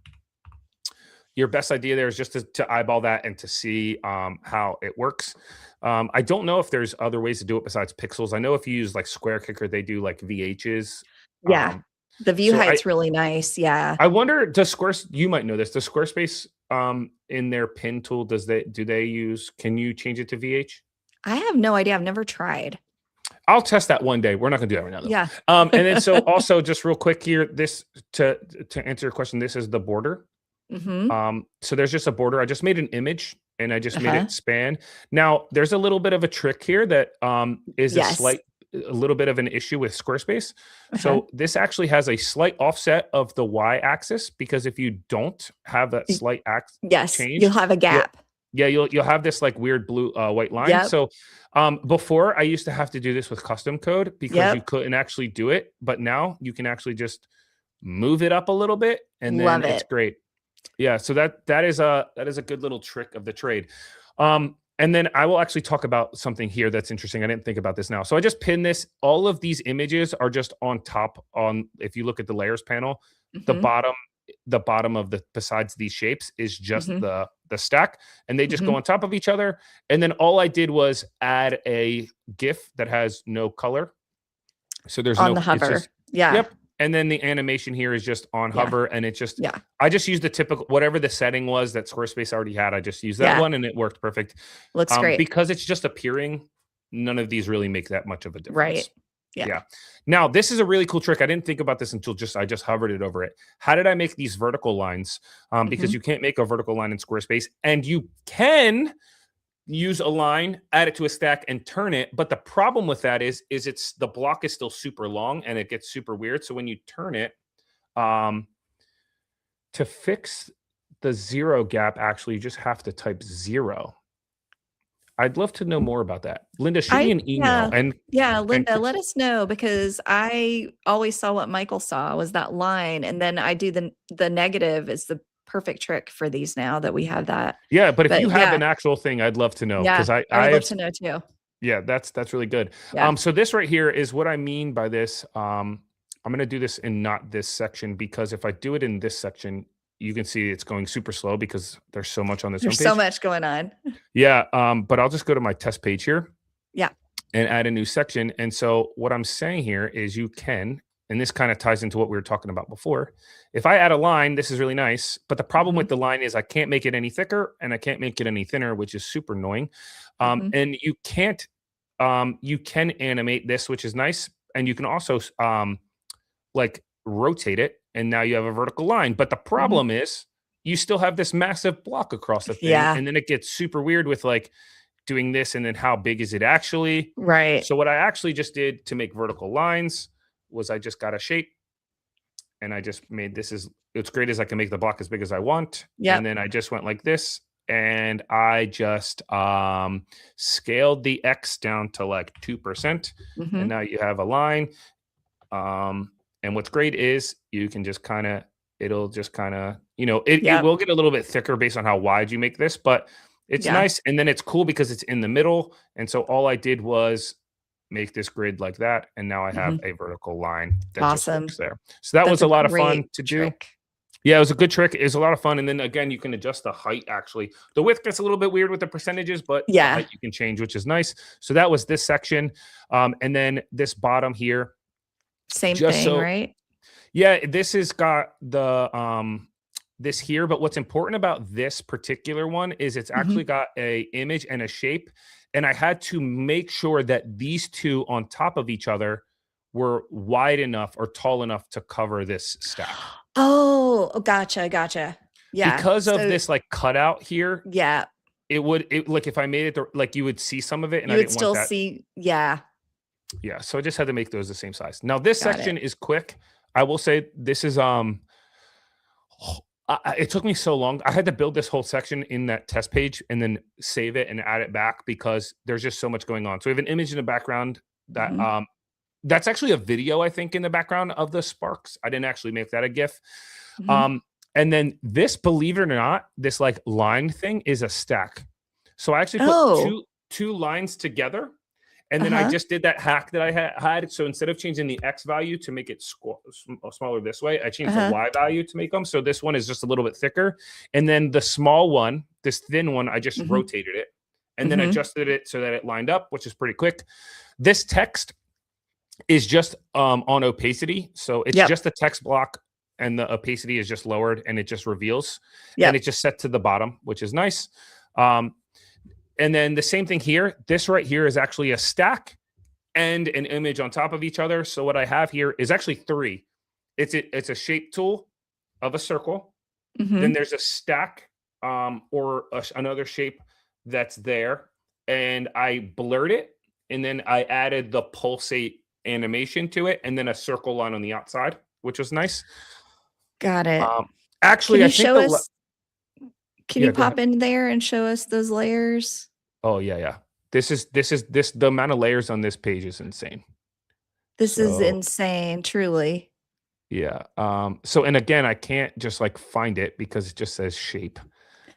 eyeball that and to see how it works. I don't know if there's other ways to do it besides pixels. I know if you use like Square Kicker, they do like VHs. The view height's really nice. Yeah. I wonder, you might know this, does Squarespace in their pin tool, can you change it to VH? I have no idea. I've never tried. I'll test that one day. We're not going to do that right now, though. Yeah. And then so also just real quick here, this to answer your question, this is the border. So there's just a border. I just made an image and I just made it span. Now there's a little bit of a trick here that is a little bit of an issue with Squarespace. So this actually has a slight offset of the y-axis, because if you don't have that slight change, you'll have a gap. You'll have this like weird blue white line. So before I used to have to do this with custom code because you couldn't actually do it, but now you can actually just move it up a little bit and then it's great. Yeah, so that is a good little trick of the trade. And then I will actually talk about something here that's interesting. I didn't think about this now. So I just pinned this. All of these images are just on top on, if you look at the layers panel, the Mhm. bottom the bottom of the, besides these shapes, is just Mhm. the stack, and they just go Mhm. on top of each other. And then all I did was add a GIF that has no color. So there's On the no, it's hover. just, Yeah. yep. And then the animation here is just on Yeah. hover, and it's just, Yeah. I just used the typical, whatever the setting was that Squarespace already had. I just used that Yeah. one and it worked perfect. Looks great. Because it's just appearing, none of these really make that much of a Right. difference. Yeah. Yeah. Now, this is a really cool trick. I didn't think about this until I just hovered it over it. How did I make these vertical lines? Because Mhm. you can't make a vertical line in Squarespace, and you can use a line, add it to a stack, and turn it. But the problem with that is it's the block is still super long and it gets super weird. So when you turn it, um, to fix the zero gap, actually, you just have to type 0. I'd love to know more about that. Linda, shoot me an email. Yeah. Yeah, And Linda, let us know, because I always saw what Michael saw was that line, and then I do the negative is the perfect trick for these now that we have that. yeah, but if you But have yeah, an actual thing, I'd love to know, yeah, because I I I would love have, to know too. yeah, that's really good. Yeah. So this right here is what I mean by this. I'm gonna do this in not this section, because if I do it in this section, you can see it's going super slow because there's so much on this There's so homepage. much going on. Yeah, but I'll just go to my test page here Yeah. and add a new section. And so what I'm saying here is you can, and this kind of ties into what we were talking about before. If I add a line, this is really nice, but the problem Mhm. with the line is I can't make it any thicker and I can't make it any thinner, which is super annoying. Mhm. And you can animate this, which is nice, and you can also like rotate it, and now you have a vertical line. But the Mhm. problem is you still have this massive block across the thing, Yeah. and then it gets super weird with like doing this, and then how big is it actually? Right. So what I actually just did to make vertical lines was I just got a shape, and I just made this as, it's great as I can make the block as big as I want. And Yep. then I just went like this, and I just scaled the X down to like 2%. And Mhm. now you have a line. And what's great is you can just kind of, it'll just kind of, it Yep. will get a little bit thicker based on how wide you make this, but it's Yeah. nice. And then it's cool because it's in the middle. And so all I did was make this grid like that. And now I have Mhm. a vertical line that just Awesome. works there. So that That's was a a lot of fun great to do. trick. Yeah, it was a good trick. It was a lot of fun. And then again, you can adjust the height actually. The width gets a little bit weird with the percentages, but the Yeah. height you can change, which is nice. So that was this section. And then this bottom here, Same just thing, so, right? yeah, this has got the this here, but what's important about this particular one is it's Mhm. actually got a image and a shape, and I had to make sure that these two on top of each other were wide enough or tall enough to cover this stack. Oh, gotcha, gotcha. Yeah. Because of So this like cutout here, yeah, it like if I made it like you would see some of it, and you I would didn't want still that. see, yeah, Yeah, so I just had to make those the same size. Now this got section it. is quick. I will say this is it took me so long. I had to build this whole section in that test page and then save it and add it back because there's just so much going on. So we have an image in the background that Mhm. that's actually a video, I think, in the background of the sparks. I didn't actually make that a GIF. Mhm. Um, and then this, believe it or not, this like line thing is a stack. So I actually put Oh, two lines together, and then I uh-huh. just did that hack that I had. So instead of changing the X value to make it smaller this way, I changed the Uh-huh. Y value to make them. So this one is just a little bit thicker. And then the small one, this thin one, I just Mhm. rotated it and then Mhm. adjusted it so that it lined up, which is pretty quick. This text is just on opacity. So it's Yep. just a text block, and the opacity is just lowered and it just reveals, and Yep. it's just set to the bottom, which is nice. Um, and then the same thing here. This right here is actually a stack and an image on top of each other. So what I have here is actually three. It's a shape tool of a circle. Then Mhm. there's a stack or another shape that's there, and I blurred it, and then I added the pulsate animation to it, and then a circle line on the outside, which was nice. Got it. Um, Can actually, I you think show the us can you yeah, go pop ahead. in there and show us those layers? Oh yeah, yeah. This the amount of layers on this page is insane. This is So insane, truly. Yeah. So, and again, I can't just like find it because it just says shape.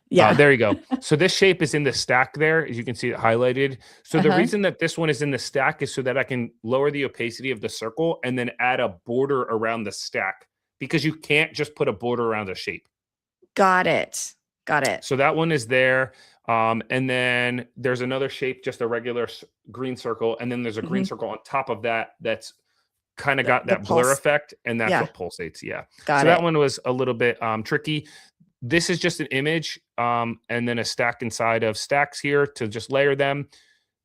Yeah. There you go. So this shape is in the stack there, as you can see it highlighted. So the Uh-huh. reason that this one is in the stack is so that I can lower the opacity of the circle and then add a border around the stack, because you can't just put a border around a shape. Got it. Got it. So that one is there. And then there's another shape, just a regular green circle. And then there's a green Mhm. circle on top of that that's kind of The got the that blur pulse. effect. And that's Yeah. what pulsates. Yeah. So Got that it. one was a little bit tricky. This is just an image and then a stack inside of stacks here to just layer them.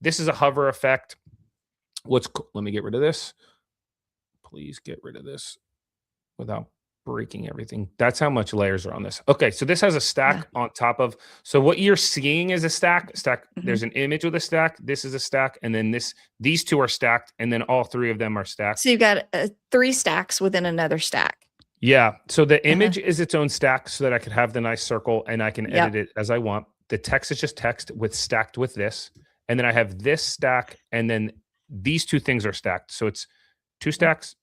This is a hover effect. Let me get rid of this. Please get rid of this without breaking everything. That's how much layers are on this. Okay, so this has a Yeah. stack on top of. So what you're seeing is a stack. Mhm. There's an image with a stack. This is a stack, and then these two are stacked, and then all three of them are stacked. So you've got 3 stacks within another stack. Yeah. So the Uh-huh. image is its own stack so that I could have the nice circle and I can edit Yep. it as I want. The text is just text with stacked with this. And then I have this stack, and then these two things are stacked. So it's two stacks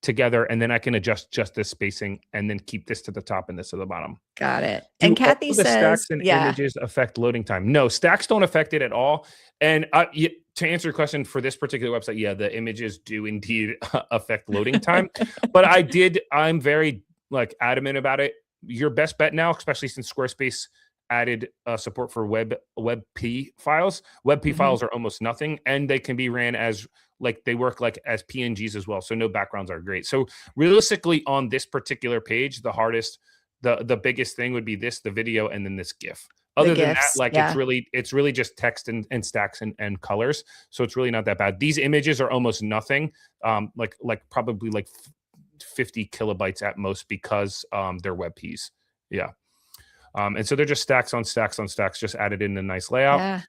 together, and then I can adjust just this spacing and then keep this to the top and this to the bottom. Got it. Do And all Kathy of the says, stacks and yeah. images affect loading time? No, stacks don't affect it at all. And to answer your question for this particular website, yeah, the images do indeed affect loading time. But I'm very like adamant about it. Your best bet now, especially since Squarespace added support for WebP files. WebP Mhm. files are almost nothing, and they can be ran as like they work like as PNGs as well. So no backgrounds are great. So realistically, on this particular page, the biggest thing would be the video, and then this GIF. The Other than that, gifts. like Yeah. it's really just text and stacks and colors. So it's really not that bad. These images are almost nothing. Like probably like 50 kilobytes at most, because they're WebPs. Yeah. And so they're just stacks on stacks on stacks, just added in a nice layout. Yeah.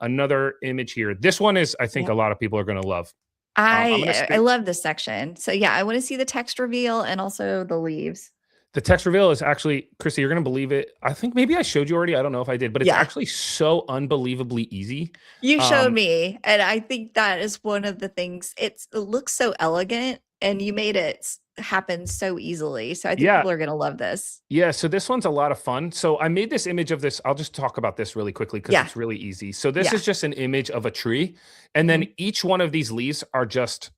Another image here. This one is, I think, Yep. a lot of people are going to love. I'm going to I stick. love this section. So yeah, I want to see the text reveal and also the leaves. The text reveal is actually, Chrissy, you're going to believe it. I think maybe I showed you already. I don't know if I did, but it's Yeah. actually so unbelievably easy. You showed Um, me, and I think that is one of the things. It looks so elegant, and you made it happen so easily. So I think yeah, people are going to love this. yeah. So this one's a lot of fun. So I made this image of this. I'll just talk about this really quickly because Yeah. it's really easy. So this Yeah. is just an image of a tree, and then Mhm. each one of these leaves are just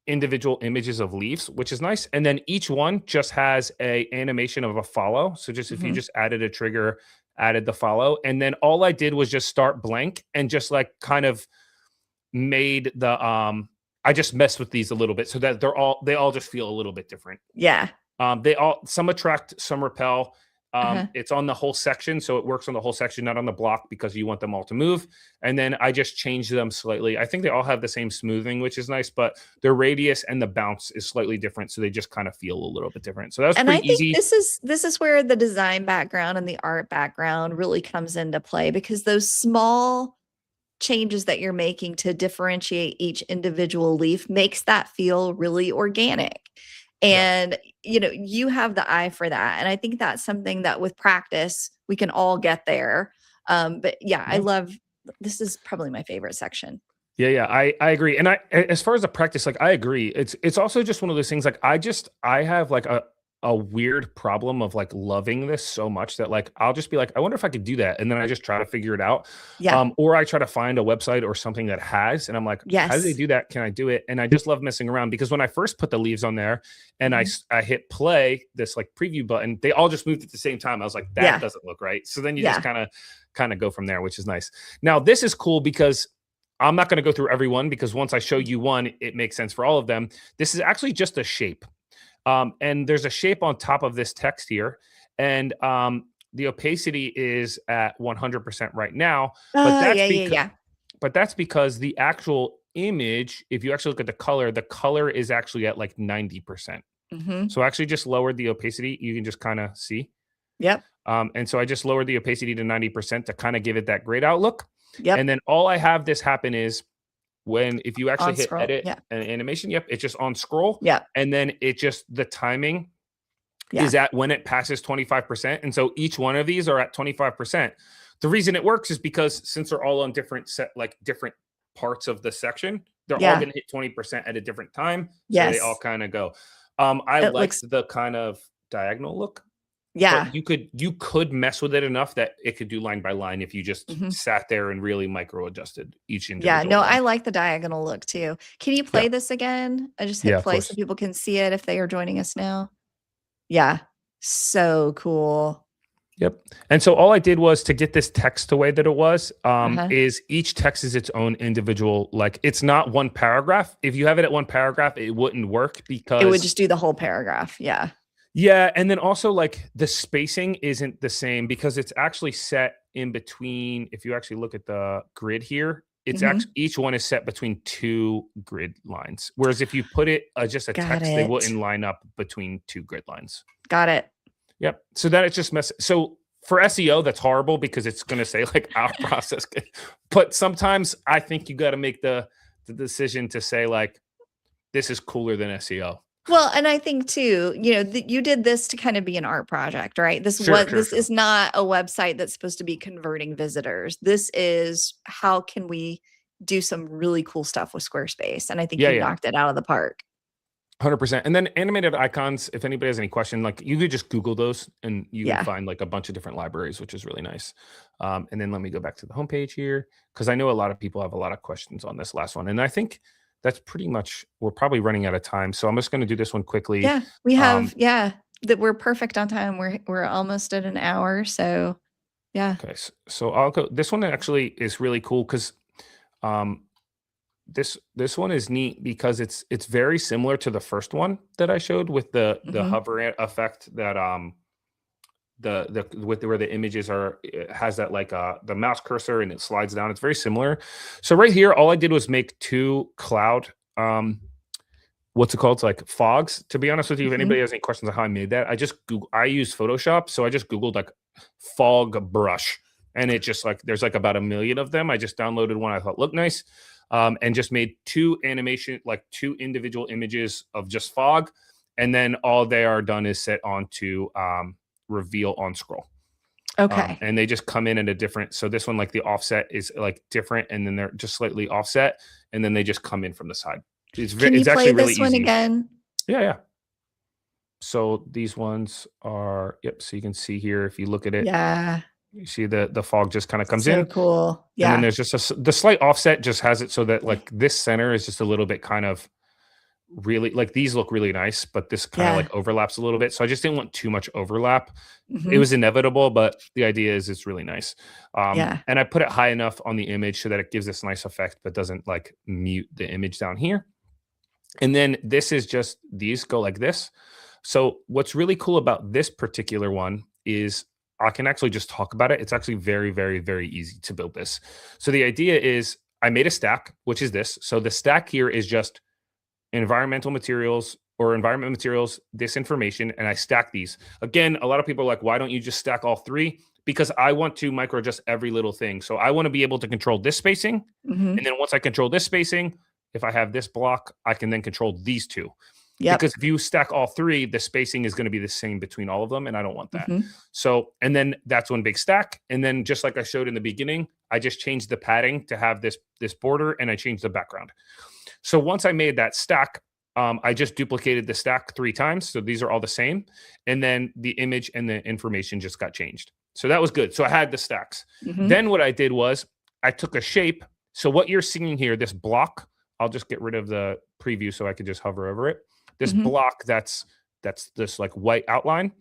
individual images of leaves, which is nice. And then each one just has a animation of a follow. So just if you Mhm. just added a trigger, added the follow, and then all I did was just start blank and just like kind of made the I just messed with these a little bit so that they all just feel a little bit different. Yeah. Some attract, some repel. Uh-huh. It's on the whole section, so it works on the whole section, not on the block, because you want them all to move. And then I just changed them slightly. I think they all have the same smoothing, which is nice, but their radius and the bounce is slightly different, so they just kind of feel a little bit different. So that was And I pretty think easy. this is where the design background and the art background really comes into play, because those small changes that you're making to differentiate each individual leaf makes that feel really organic. Yeah. And you have the eye for that. And I think that's something that with practice we can all get there. But yeah, I Yeah. love this is probably my favorite section. Yeah, I agree. And as far as the practice, like I agree. It's also just one of those things, like I have like a weird problem of like loving this so much that like I'll just be like, I wonder if I could do that. And then I just try to figure it out. Yeah. Or I try to find a website or something that has, and I'm like, how do they Yes. do that? Can I do it? And I just love messing around, because when I first put the leaves on there and Mhm. I hit play, this like preview button, they all just moved at the same time. I was like, that Yeah. doesn't look right. So then you Yeah. just kind of go from there, which is nice. Now this is cool because I'm not going to go through every one, because once I show you one, it makes sense for all of them. This is actually just a shape. And there's a shape on top of this text here. And the opacity is at 100% right now. But Oh, that's yeah, because yeah, the actual image, if you actually look at the color is actually at like 90%. yeah. Hmm. So I actually just lowered the opacity. You can just kind of see. Yep. And so I just lowered the opacity to 90% to kind of give it that grayed out look. Yep. And then all I have this happen is if you actually On hit scroll. edit Yeah. an animation, yep, it's just on scroll. Yeah. And then it just, the timing Yeah. is at when it passes 25%. And so each one of these are at 25%. The reason it works is because since they're all on different parts of the section, they're all Yeah. going to hit 20% at a different time. So they Yes. all kind of go. I It liked looks, the kind of diagonal look, yeah. but you could mess with it enough that it could do line by line if you just Mhm. sat there and really micro adjusted each Yeah, individual no, I one. like the diagonal look too. Can you Yeah. play this again? I just hit Yeah, of play so course. people can see it if they are joining us now. Yeah. So cool. Yep. And so all I did was to get this text the way that it was, Uh-huh. is each text is its own individual, like it's not one paragraph. If you have it at one paragraph, it wouldn't work It would because just do the whole paragraph. Yeah. yeah, and then also like the spacing isn't the same because it's actually set in between. If you actually look at the grid here, it's actually Mhm. each one is set between two grid lines. Whereas if you put it just a Got text, they it. wouldn't line up between two grid lines. Got it. Yep. So that it's just mess. So for SEO, that's horrible because it's going to say like our process. But sometimes I think you got to make the decision to say like this is cooler than SEO. Well, and I think too, you know, you did this to kind of be an art project, right? Sure, sure, This sure. is not a website that's supposed to be converting visitors. This is how can we do some really cool stuff with Squarespace? And I think Yeah, you yeah. knocked it out of the park. 100%. And then animated icons, if anybody has any question, like you could just Google those and you can Yeah. find like a bunch of different libraries, which is really nice. And then let me go back to the homepage here because I know a lot of people have a lot of questions on this last one. And I think that's pretty much, we're probably running out of time. So I'm just going to do this one quickly. Yeah. We have, Um, yeah, that we're perfect on time. We're almost at an hour. So yeah. okay. So I'll go. This one actually is really cool because um, this one is neat because it's very similar to the first one that I showed with the Hmm. hover effect that the with where the images are, it has that like the mouse cursor and it slides down. It's very similar. So right here, all I did was make two cloud what's it called? It's like fogs. To be honest with you, if Hmm. anybody has any questions on how I made that, I use Photoshop, so I just Googled like fog brush, and it just like there's like about a million of them. I just downloaded one I thought looked nice, and just made two animation, like two individual images of just fog, and then all they are done is set onto reveal on scroll. Okay. And they just come in at a different. So this one, like the offset is like different, and then they're just slightly offset, and then they just come in from the side. Can you It's play actually really this one easy. again? Yeah, yeah. So these ones are, yep. So you can see here, if you look at it, Yeah. you see the fog just kind of comes So in, cool. and then Yeah. there's just the slight offset just has it so that like this center is just a little bit kind of really like these look really nice, but this kind of Yeah. like overlaps a little bit. So I just didn't want too much overlap. It Hmm. was inevitable, but the idea is it's really nice. Yeah. And I put it high enough on the image so that it gives this nice effect, but doesn't like mute the image down here. And then this is just these go like this. So what's really cool about this particular one is I can actually just talk about it. It's actually very, very, very easy to build this. So the idea is I made a stack, which is this. So the stack here is just environmental materials or environment materials, this information, and I stack these. Again, a lot of people are like, why don't you just stack all three? Because I want to micro adjust every little thing. So I want to be able to control this spacing. Hmm. And then once I control this spacing, if I have this block, I can then control these two. Yep. Because if you stack all three, the spacing is going to be the same between all of them. And I don't want that. Hmm. So, and then that's one big stack. And then just like I showed in the beginning, I just changed the padding to have this border and I changed the background. So once I made that stack, I just duplicated the stack 3 times. So these are all the same. And then the image and the information just got changed. So that was good. So I had the stacks. Hmm. Then what I did was I took a shape. So what you're seeing here, this block, I'll just get rid of the preview so I could just hover over it. This Hmm. block that's this like white outline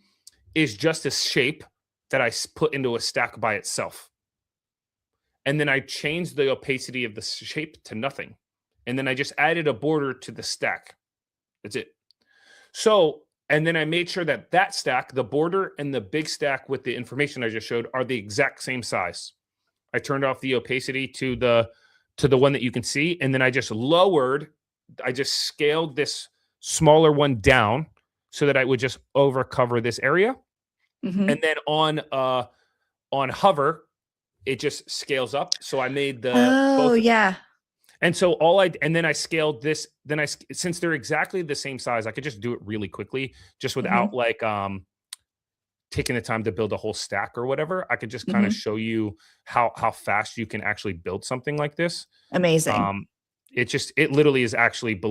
is just a shape that I put into a stack by itself. And then I changed the opacity of the shape to nothing. And then I just added a border to the stack. That's it. So, and then I made sure that that stack, the border and the big stack with the information I just showed are the exact same size. I turned off the opacity to the one that you can see. And then I just scaled this smaller one down so that I would just over cover this area. Hmm. And then on hover, it just scales up. So I made the Oh, both. yeah. And so then I scaled this. Then since they're exactly the same size, I could just do it really quickly, just without Hmm. like taking the time to build a whole stack or whatever. I could just kind of Hmm. show you how fast you can actually build something like this. Amazing. Um, it literally is actually,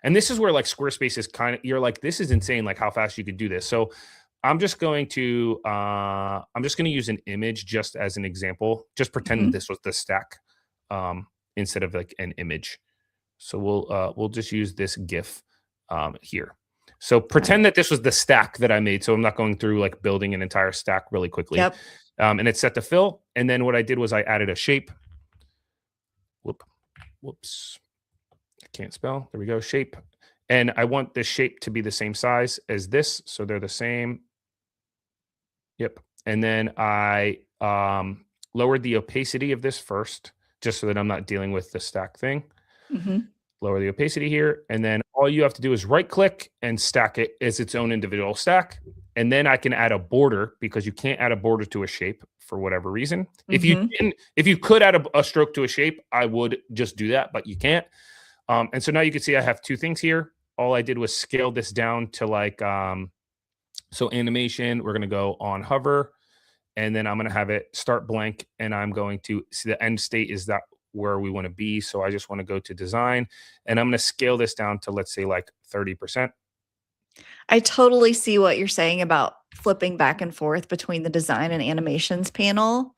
and this is where like Squarespace is kind of, you're like, this is insane, like how fast you could do this. So I'm just going to use an image just as an example. Just pretend that this was the stack instead of like an image. So we'll just use this GIF here. So pretend that this was the stack that I made. So I'm not going through like building an entire stack really quickly. Yep. And it's set to fill. And then what I did was I added a shape. Whoops. I can't spell. There we go. Shape. And I want this shape to be the same size as this. So they're the same. Yep. And then I lowered the opacity of this first, just so that I'm not dealing with the stack thing. Lower the opacity here. And then all you have to do is right click and stack it as its own individual stack. And then I can add a border, because you can't add a border to a shape for whatever reason. If you could add a stroke to a shape, I would just do that, but you can't. And so now you can see I have two things here. All I did was scale this down to like, so animation, we're going to go on hover, and then I'm going to have it start blank, and I'm going to see the end state is that where we want to be. So I just want to go to design, and I'm going to scale this down to, let's say, like 30%. I totally see what you're saying about flipping back and forth between the design and animations panel.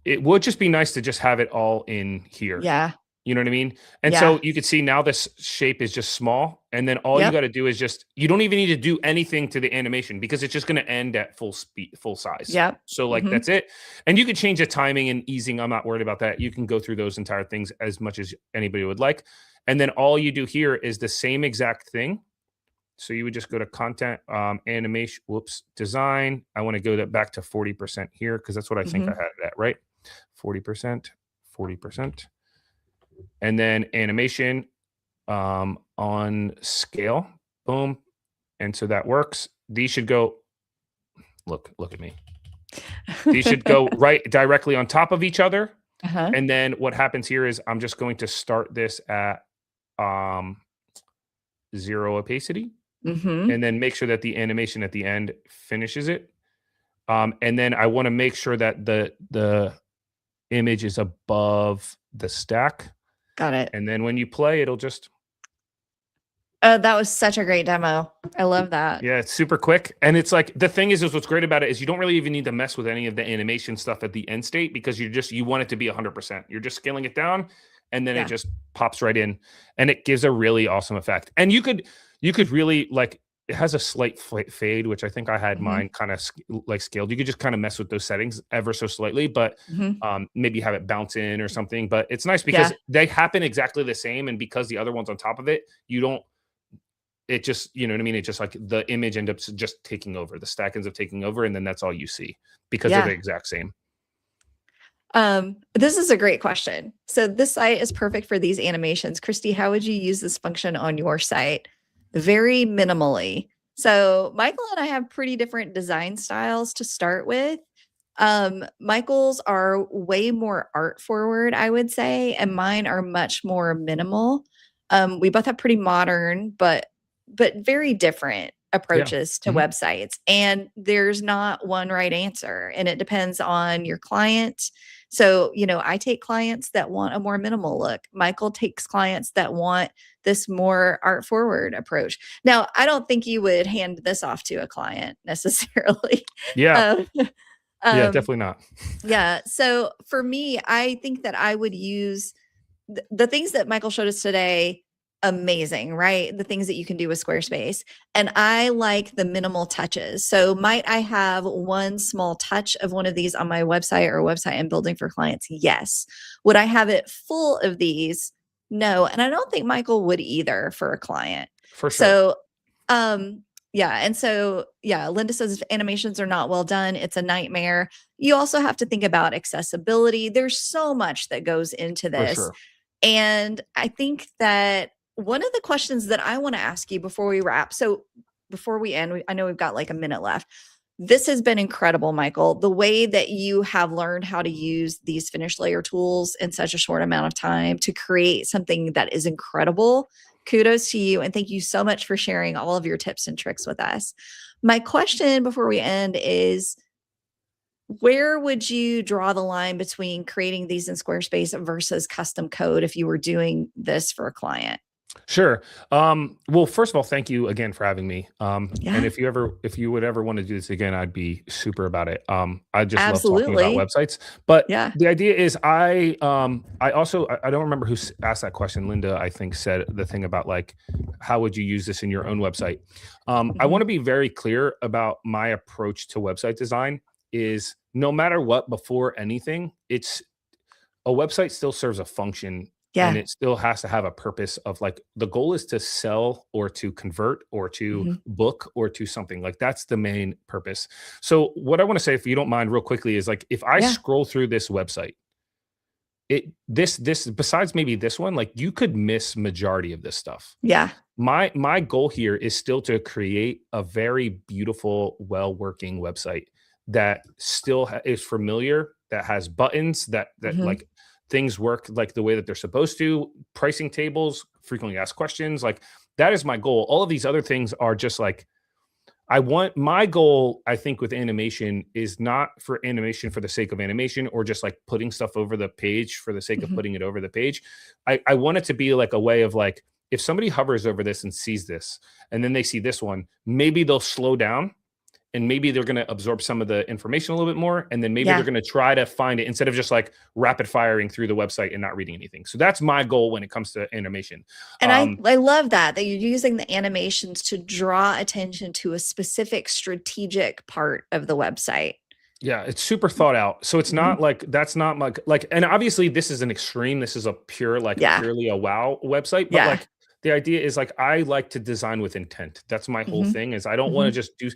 It would just be nice to just have it all in here. Yeah. You know what I mean? And so you can see now this shape is just small. And then all you got to do is just, you don't even need to do anything to the animation, because it's just going to end at full speed, full size. Yeah. So like, that's it. And you can change the timing and easing. I'm not worried about that. You can go through those entire things as much as anybody would like. And then all you do here is the same exact thing. So you would just go to content, animation, design. I want to go back to 40% here, because that's what I think I had it at, right? 40%, 40%. And then animation on scale, boom. And so that works. These should go, look at me. These should go right directly on top of each other. And then what happens here is I'm just going to start this at 0 opacity. And then make sure that the animation at the end finishes it. And then I want to make sure that the image is above the stack. Got it. And then when you play, it'll just. That was such a great demo. I love that. Yeah, it's super quick. And it's like, the thing is what's great about it is you don't really even need to mess with any of the animation stuff at the end state, because you want it to be 100%. You're just scaling it down, and then it just pops right in, and it gives a really awesome effect. And you could really, like, it has a slight fade, which I think I had mine kind of like scaled. You could just kind of mess with those settings ever so slightly, but maybe have it bounce in or something. But it's nice because they happen exactly the same. And because the other one's on top of it, it just, you know what I mean? It just like the image ends up just taking over. The stack ends up taking over, and then that's all you see because they're the exact same. This is a great question. So this site is perfect for these animations. Christy, how would you use this function on your site? Very minimally. So Michael and I have pretty different design styles to start with. Michael's are way more art forward, I would say, and mine are much more minimal. We both have pretty modern, but very different approaches to websites. And there's not one right answer, and it depends on your client. So, I take clients that want a more minimal look. Michael takes clients that want this more art forward approach. Now, I don't think you would hand this off to a client necessarily. Yeah. Definitely not. Yeah. So for me, I think that I would use the things that Michael showed us today. Amazing, right? The things that you can do with Squarespace. And I like the minimal touches. So might I have one small touch of one of these on my website or website I'm building for clients? Yes. Would I have it full of these? No. And I don't think Michael would either for a client. For sure. So, Linda says if animations are not well done, it's a nightmare. You also have to think about accessibility. There's so much that goes into this. For sure. And I think that one of the questions that I want to ask you before we wrap, so before we end, I know we've got like a minute left. This has been incredible, Michael. The way that you have learned how to use these finished layer tools in such a short amount of time to create something that is incredible. Kudos to you. And thank you so much for sharing all of your tips and tricks with us. My question before we end is, where would you draw the line between creating these in Squarespace versus custom code if you were doing this for a client? Sure. Well, first of all, thank you again for having me. And Yeah, if you would ever want to do this again, I'd be super about it. I just love talking about absolutely. websites. But Yeah. the idea is, I also, I don't remember who asked that question. Linda, I think, said the thing about like, how would you use this in your own website? I Mhm. want to be very clear about my approach to website design. Is no matter what, before anything, it's a website still serves a function, and Yeah. it still has to have a purpose of like the goal is to sell or to convert or to Mhm. book or to something like that's the main purpose. So what I want to say, if you don't mind real quickly, is like if I Yeah. scroll through this website, this besides maybe this one, like you could miss majority of this stuff. Yeah. My goal here is still to create a very beautiful, well-working website that still is familiar, that has buttons, that Mhm. like things work like the way that they're supposed to, pricing tables, frequently asked questions. Like that is my goal. All of these other things are just like I want my goal, I think, with animation is not for animation for the sake of animation or just like putting stuff over the page for the sake of Mhm. putting it over the page. I want it to be like a way of like, if somebody hovers over this and sees this, and then they see this one, maybe they'll slow down and maybe they're going to absorb some of the information a little bit more. And then maybe they're Yeah. going to try to find it instead of just like rapid firing through the website and not reading anything. So that's my goal when it comes to animation. And I Um, I love that you're using the animations to draw attention to a specific strategic part of the website. Yeah, it's super thought out. So it's Mhm. not like that's not like and obviously this is an extreme. This is a pure like Yeah. purely a wow website, but Yeah. like the idea is like I like to design with intent. That's my whole Mhm. thing is I don't want to Mhm. just do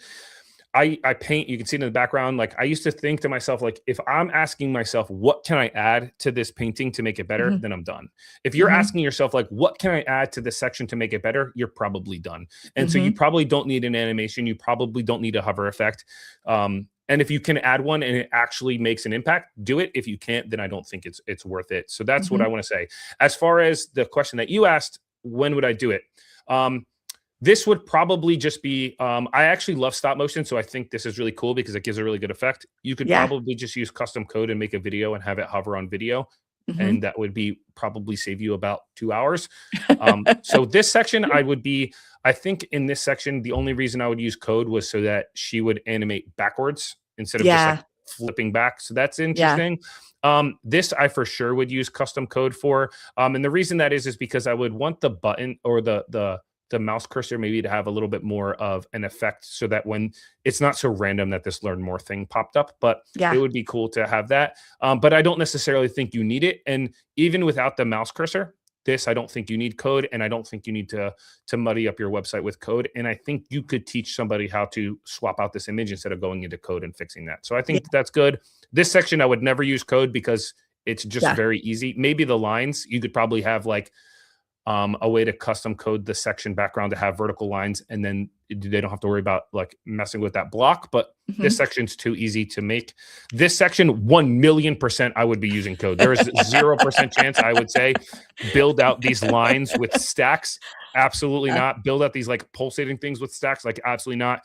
I paint, you can see it in the background. Like I used to think to myself, like, if I'm asking myself, what can I add to this painting to make it better? Mhm. Then I'm done. If you're Mhm. asking yourself, like, what can I add to this section to make it better? You're probably done. And so you Mhm. probably don't need an animation. You probably don't need a hover effect. And if you can add one and it actually makes an impact, do it. If you can't, then I don't think it's worth it. So that's what I Mhm. want to say. As far as the question that you asked, when would I do it? Um, this would probably just be, I actually love stop motion, so I think this is really cool because it gives a really good effect. You could Yeah. probably just use custom code and make a video and have it hover on video, Mhm. and that would be probably save you about 2 hours. So this section, I think in this section, the only reason I would use code was so that she would animate backwards instead of just like Yeah. flipping back. So that's Yeah. interesting. This I for sure would use custom code for. And the reason that is because I would want the button or the mouse cursor maybe to have a little bit more of an effect so that when it's not so random that this learn more thing popped up, but it Yeah. would be cool to have that. But I don't necessarily think you need it. And even without the mouse cursor, this I don't think you need code, and I don't think you need to muddy up your website with code. And I think you could teach somebody how to swap out this image instead of going into code and fixing that. So I Yeah. think that's good. This section I would never use code because it's just Yeah. very easy. Maybe the lines you could probably have like a way to custom code the section background to have vertical lines, and then they don't have to worry about like messing with that block. But this Mhm. section's too easy to make. This section, 1,000,000% I would be using code. There is 0% chance I would say build out these lines with stacks. Absolutely Yeah. not. Build out these like pulsating things with stacks. Like absolutely not.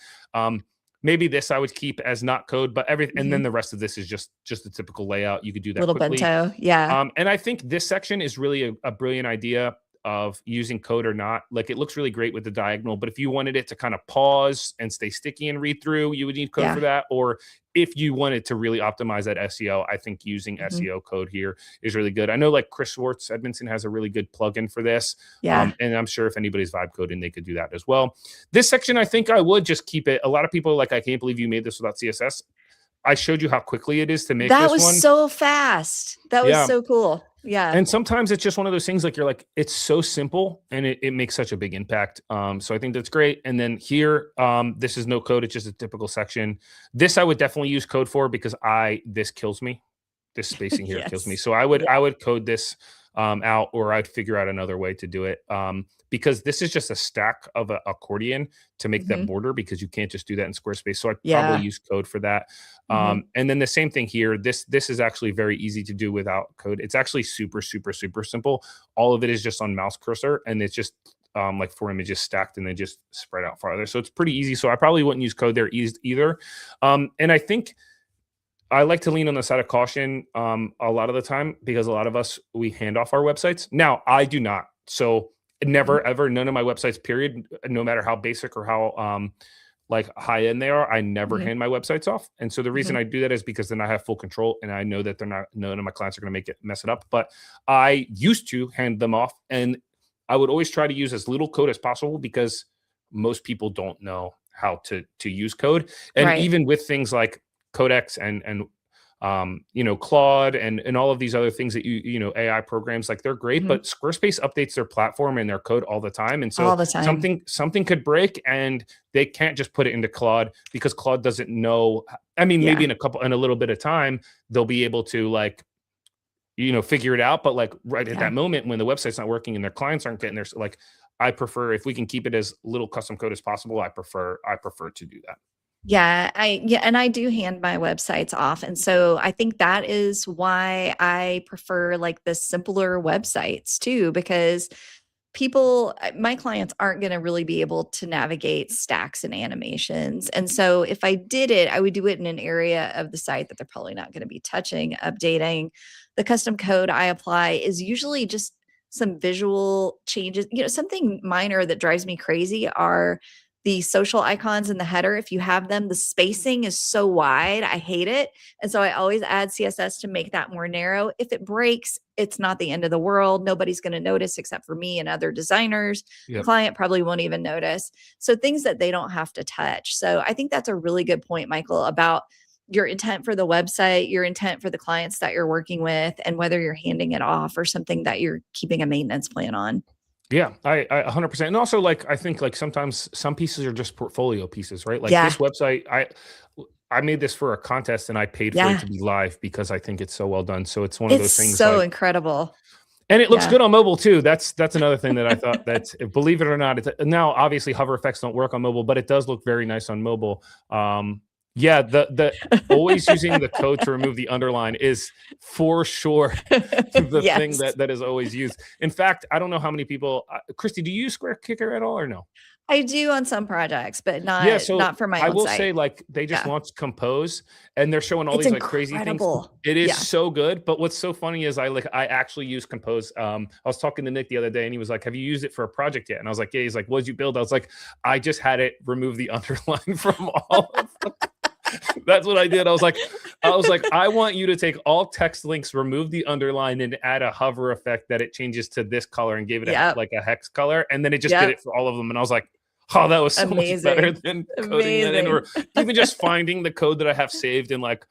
Maybe this I would keep as not code, but everything, and then Mhm. the rest of this is just a typical layout. You could do that Little quickly. bento. Yeah. And I think this section is really a brilliant idea of using code or not. Like it looks really great with the diagonal, but if you wanted it to kind of pause and stay sticky and read through, you would need code for Yeah. that. Or if you wanted to really optimize that SEO, I think using Mhm. SEO code here is really good. I know like Chris Schwartz Edmondson has a really good plugin for this. Yeah. And I'm sure if anybody's vibe coding, they could do that as well. This section, I think I would just keep it. A lot of people are like, I can't believe you made this without CSS. I showed you how quickly it is to make That this was one. so fast. That was Yeah. so cool. Yeah. And sometimes it's just one of those things like you're like, it's so simple and it makes such a big impact. So I think that's great. And then here, this is no code, it's just a typical section. This I would definitely use code for because this kills me. This spacing here kills me. Yes. So Yeah. I would code this out, or I'd figure out another way to do it. Because this is just a stack of a accordion to make that Mhm. border because you can't just do that in Squarespace. So I'd probably Yeah. use code for that. Mhm. And then the same thing here. This is actually very easy to do without code. It's actually super, super, super simple. All of it is just on mouse cursor, and it's just like 4 images stacked and then just spread out farther. So it's pretty easy. So I probably wouldn't use code there either. And I think I like to lean on the side of caution a lot of the time, because a lot of us, we hand off our websites. Now, I do not. So Mhm. never, ever, none of my websites, period, no matter how basic or how like high end they are, I never Mhm. hand my websites off. And so the reason Mhm. I do that is because then I have full control and I know that they're not, none of my clients are going to mess it up. But I used to hand them off, and I would always try to use as little code as possible, because most people don't know how to use code. And Right. even with things like Codex and you know, Claude and all of these other things that you know, AI programs, like they're great, Mhm. but Squarespace updates their platform and their code all the time. And so All the time. something could break, and they can't just put it into Claude, because Claude doesn't know. I mean, maybe Yeah. in a little bit of time, they'll be able to, like, you know, figure it out. But like right at Yeah. that moment when the website's not working and their clients aren't getting their, like, I prefer, if we can keep it as little custom code as possible, I prefer to do that. Yeah, and I do hand my websites off, and so I think that is why I prefer, like, the simpler websites too, because my clients aren't gonna really be able to navigate stacks and animations, and so if I did it, I would do it in an area of the site that they're probably not gonna be touching, updating. The custom code I apply is usually just some visual changes. Something minor that drives me crazy are the social icons in the header. If you have them, the spacing is so wide. I hate it. And so I always add CSS to make that more narrow. If it breaks, it's not the end of the world. Nobody's going to notice except for me and other designers. The Yep. client probably won't even notice. So things that they don't have to touch. So I think that's a really good point, Michael, about your intent for the website, your intent for the clients that you're working with, and whether you're handing it off or something that you're keeping a maintenance plan on. Yeah, I 100%. And also, like, I think, like, sometimes some pieces are just portfolio pieces, right? Like Yeah. this website, I made this for a contest and I paid for it Yeah. to be live because I think it's so well done. So it's one of It's those things, so like, incredible. and it looks Yeah. good on mobile too. That's another thing that I thought, that, believe it or not, it's now obviously hover effects don't work on mobile, but it does look very nice on mobile. Yeah, the always using the code to remove the underline is for sure the thing Yes. that is always used. In fact, I don't know how many people, Christy, do you use Square Kicker at all, or no? I do on some projects, but Yeah, not so not for my I own will site. say, like, they just Yeah. launched Compose, and they're showing all It's these, like, crazy things. incredible. It is Yeah. so good, but what's so funny is I actually use Compose. I was talking to Nick the other day, and he was like, "Have you used it for a project yet?" And I was like, "Yeah." He's like, "What'd you build?" I was like, "I just had it remove the underline from all of them." That's what I did. I was like, "I want you to take all text links, remove the underline, and add a hover effect that it changes to this color, and gave it Yep. like a hex color." And then it just did Yep. it for all of them. And I was like, "Oh, that was so much better Amazing. than coding that in, or Amazing. even just finding the code that I have saved in, like,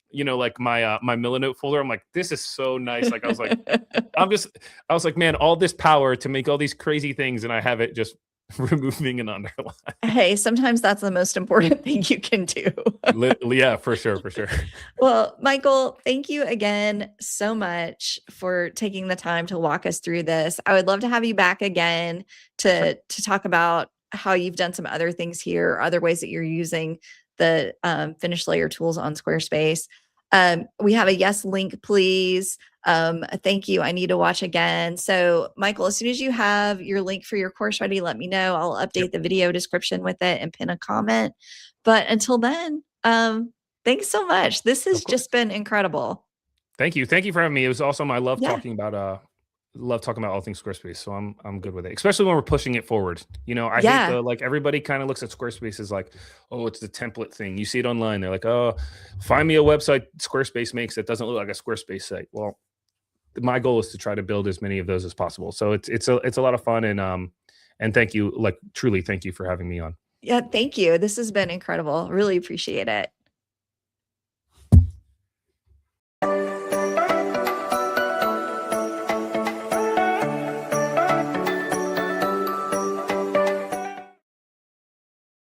you know, like my Milanote folder." I'm like, "This is so nice." Like, I was like, "Man, all this power to make all these crazy things, and I have it just removing an underline." Hey, sometimes that's the most important thing you can do. Yeah, for sure, for sure. Well, Michael, thank you again so much for taking the time to walk us through this. I would love to have you back again Sure. to talk about how you've done some other things here, other ways that you're using the finished layer tools on Squarespace. We have a yes link, please. A thank you. I need to watch again. So, Michael, as soon as you have your link for your course ready, let me know. I'll Yep, update the video description with it and pin a comment. But until then, thanks so much. This has of course. just been incredible. Thank you. Thank you for having me. It was awesome. I Yeah. love talking about all things Squarespace. So I'm good with it. Especially when we're pushing it forward. You know, I hate Yeah. the, like, everybody kind of looks at Squarespace as like, "Oh, it's the template thing." You see it online. They're like, "Oh, find me a website Squarespace makes that doesn't look like a Squarespace site." Well, my goal is to try to build as many of those as possible. So it's a lot of fun, and thank you, like, truly thank you for having me on. Yeah. Thank you. This has been incredible. Really appreciate it.